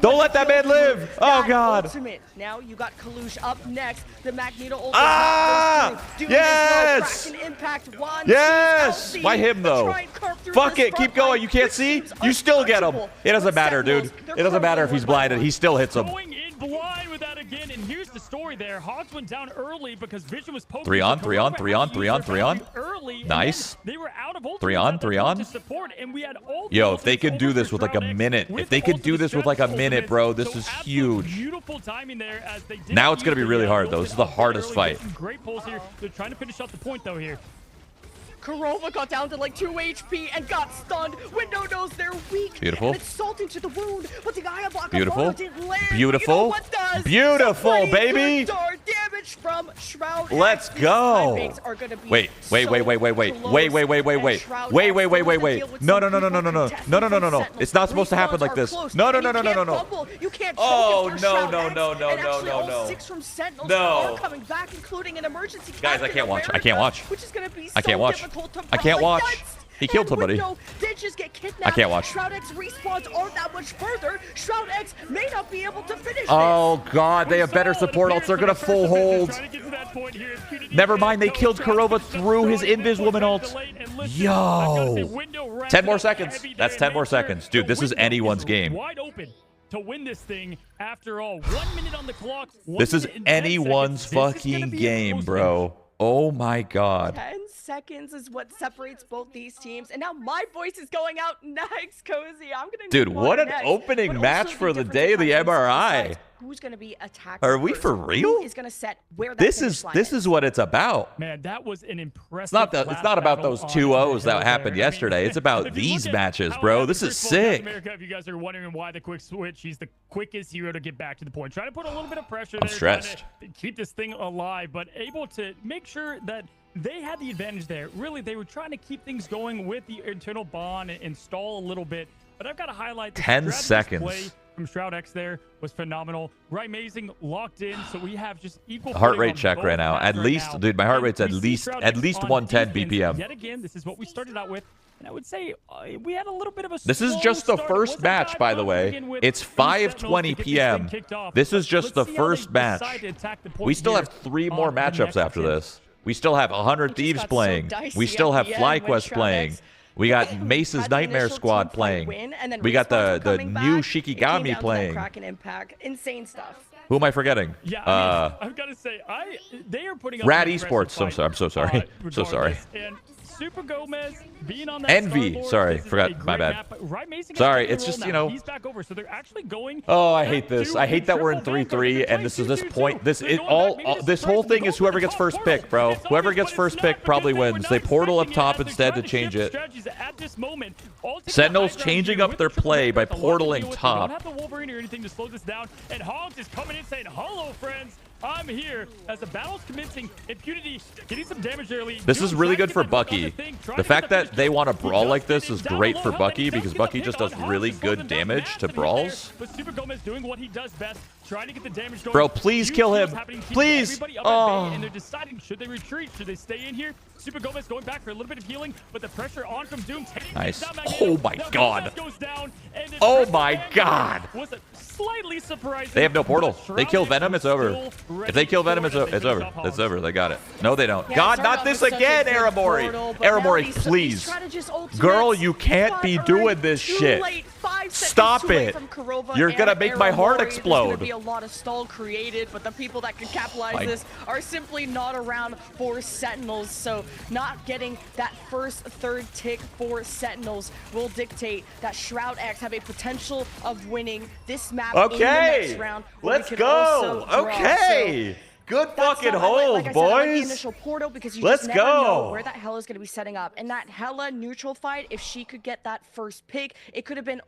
[SPEAKER 2] Don't let that man live. Oh, God.
[SPEAKER 1] Now you got Kalush up next. The Magneto ult.
[SPEAKER 2] Yes. Yes. Why him, though? Fuck it. Keep going. You can't see? You still get him. It doesn't matter, dude. It doesn't matter if he's blinded. He still hits him.
[SPEAKER 3] Blind with that again, and here's the story there. Hogs went down early because Vision was poking.
[SPEAKER 2] 3 on, 3 on, 3 on, 3 on, 3 on. Nice.
[SPEAKER 3] They were out of ult.
[SPEAKER 2] 3 on, 3 on. Yo, if they could do this with like a minute, if they could do this with like a minute, bro, this is huge.
[SPEAKER 3] Beautiful timing there as they did.
[SPEAKER 2] Now it's gonna be really hard though. This is the hardest fight.
[SPEAKER 3] Great pulls here. They're trying to finish off the point though here.
[SPEAKER 1] Kurova got down to like 2 HP and got stunned. Window knows they're weak.
[SPEAKER 2] Beautiful.
[SPEAKER 1] And it's salt into the wound, but the Gaia block
[SPEAKER 2] beautiful.
[SPEAKER 1] Didn't land.
[SPEAKER 2] Beautiful.
[SPEAKER 1] You know what does?
[SPEAKER 2] Beautiful, baby.
[SPEAKER 1] Damage from Shroud.
[SPEAKER 2] Let's go. Wait. No. It's not supposed to happen like this. No.
[SPEAKER 1] You can't.
[SPEAKER 2] Oh, no.
[SPEAKER 1] No. Coming back, including an emergency.
[SPEAKER 2] Guys, I can't watch. I can't watch.
[SPEAKER 1] Which is going to be
[SPEAKER 2] I can't watch. I can't watch. He killed somebody.
[SPEAKER 1] Did just get kidnapped.
[SPEAKER 2] I can't watch.
[SPEAKER 1] Shroud-X respawns aren't that much further. Shroud-X may not be able to finish
[SPEAKER 2] Oh, God. They have better support ults. They're going to full hold. Never mind. They killed Kurova through his Invis Woman ult. Yo. 10 more seconds. That's 10 more seconds. Dude, this is anyone's game.
[SPEAKER 3] Wide open to win this thing after all. 1 minute on the clock.
[SPEAKER 2] This is anyone's fucking game, bro. Oh my god.
[SPEAKER 1] 10 seconds is what separates both these teams. And now my voice is going out next, Cozy. I'm going to
[SPEAKER 2] Dude, what an opening match for the day of the MRI.
[SPEAKER 1] Who's going to be attacked?
[SPEAKER 2] Are we for real?
[SPEAKER 1] Who is going to set where that
[SPEAKER 2] This is what it's about.
[SPEAKER 3] Man, that was an impressive.
[SPEAKER 2] It's not about those 2-0s that happened yesterday. It's about these matches, bro. This is sick.
[SPEAKER 3] America, if you guys are wondering why the quick switch, he's the quickest hero to get back to the point. Try to put a little bit of pressure
[SPEAKER 2] I'm
[SPEAKER 3] there,
[SPEAKER 2] stressed.
[SPEAKER 3] trying to keep this thing alive, but able to make sure that they had the advantage there. Really, they were trying to keep things going with the internal bond and stall a little bit. But I've got to highlight the
[SPEAKER 2] 10 seconds.
[SPEAKER 3] Play from Shroud-X there was phenomenal. Amazing, locked in, so we have just equal
[SPEAKER 2] heart rate check right now. At least, dude, my heart rate's at least 110 BPM.
[SPEAKER 3] Yet again, this is what we started out with. And I would say we had a little bit of a
[SPEAKER 2] This is just the first match, by the way. It's 5:20 p.m. This is just the first match. We still have 3 more matchups after this. We still have 100 Thieves playing. We still have FlyQuest playing. We got Mace's Nightmare Squad playing. We got the new Shikigami playing.
[SPEAKER 1] Insane stuff.
[SPEAKER 2] Who am I forgetting?
[SPEAKER 3] Yeah, I've got to say, they are putting up
[SPEAKER 2] Rad Esports. I'm so sorry. So sorry.
[SPEAKER 3] And Super Gomez being on that
[SPEAKER 2] Envy. Sorry, forgot. My bad. Sorry, it's just, you know.
[SPEAKER 3] He's back over, so they're actually going.
[SPEAKER 2] Oh, I hate this. I hate that we're in 3-3, and this point. This whole thing is whoever gets first pick, bro. Whoever gets first pick probably wins. They portal up top instead to change it. Sentinels changing up their play by portaling top.
[SPEAKER 3] Don't have the Wolverine or anything to slow this down, and Hogs is coming in saying, "Hello, friends. I'm here." As the battle's commencing, Impunity getting some damage early.
[SPEAKER 2] This is really good for Bucky. The fact that they want to brawl like this is great for Bucky because Bucky just does really good damage to brawls.
[SPEAKER 3] But Super Gomez doing what he does best, trying to get the damage going.
[SPEAKER 2] Bro, please kill him. Please.
[SPEAKER 3] Oh. And they're deciding, should they retreat? Should they stay in here? Super Gomez going back for a little bit of healing, but the pressure on from Doom.
[SPEAKER 2] Nice. Oh my god. Oh my god.
[SPEAKER 3] Was slightly surprising.
[SPEAKER 2] They have no portal. They kill Venom, it's over. If they kill Venom, it's over. It's over. They got it. No, they don't. God, not this again, Aramori. Aramori, please. Girl, you can't be doing this shit. Stop it. You're going to make my heart explode.
[SPEAKER 1] There's going to be a lot of stall created, but the people that can capitalize this are simply not around for Sentinels. So not getting that first third tick for Sentinels will dictate that Shroud-X have a potential of winning this map in the next round.
[SPEAKER 2] Let's go. Okay. Good fucking hold, boys.
[SPEAKER 1] Initial portal because you
[SPEAKER 2] Let's
[SPEAKER 1] just never know
[SPEAKER 2] go.
[SPEAKER 1] where that Hela is going to be setting up. And that Hela neutral fight, if she could get that first pick, it could have been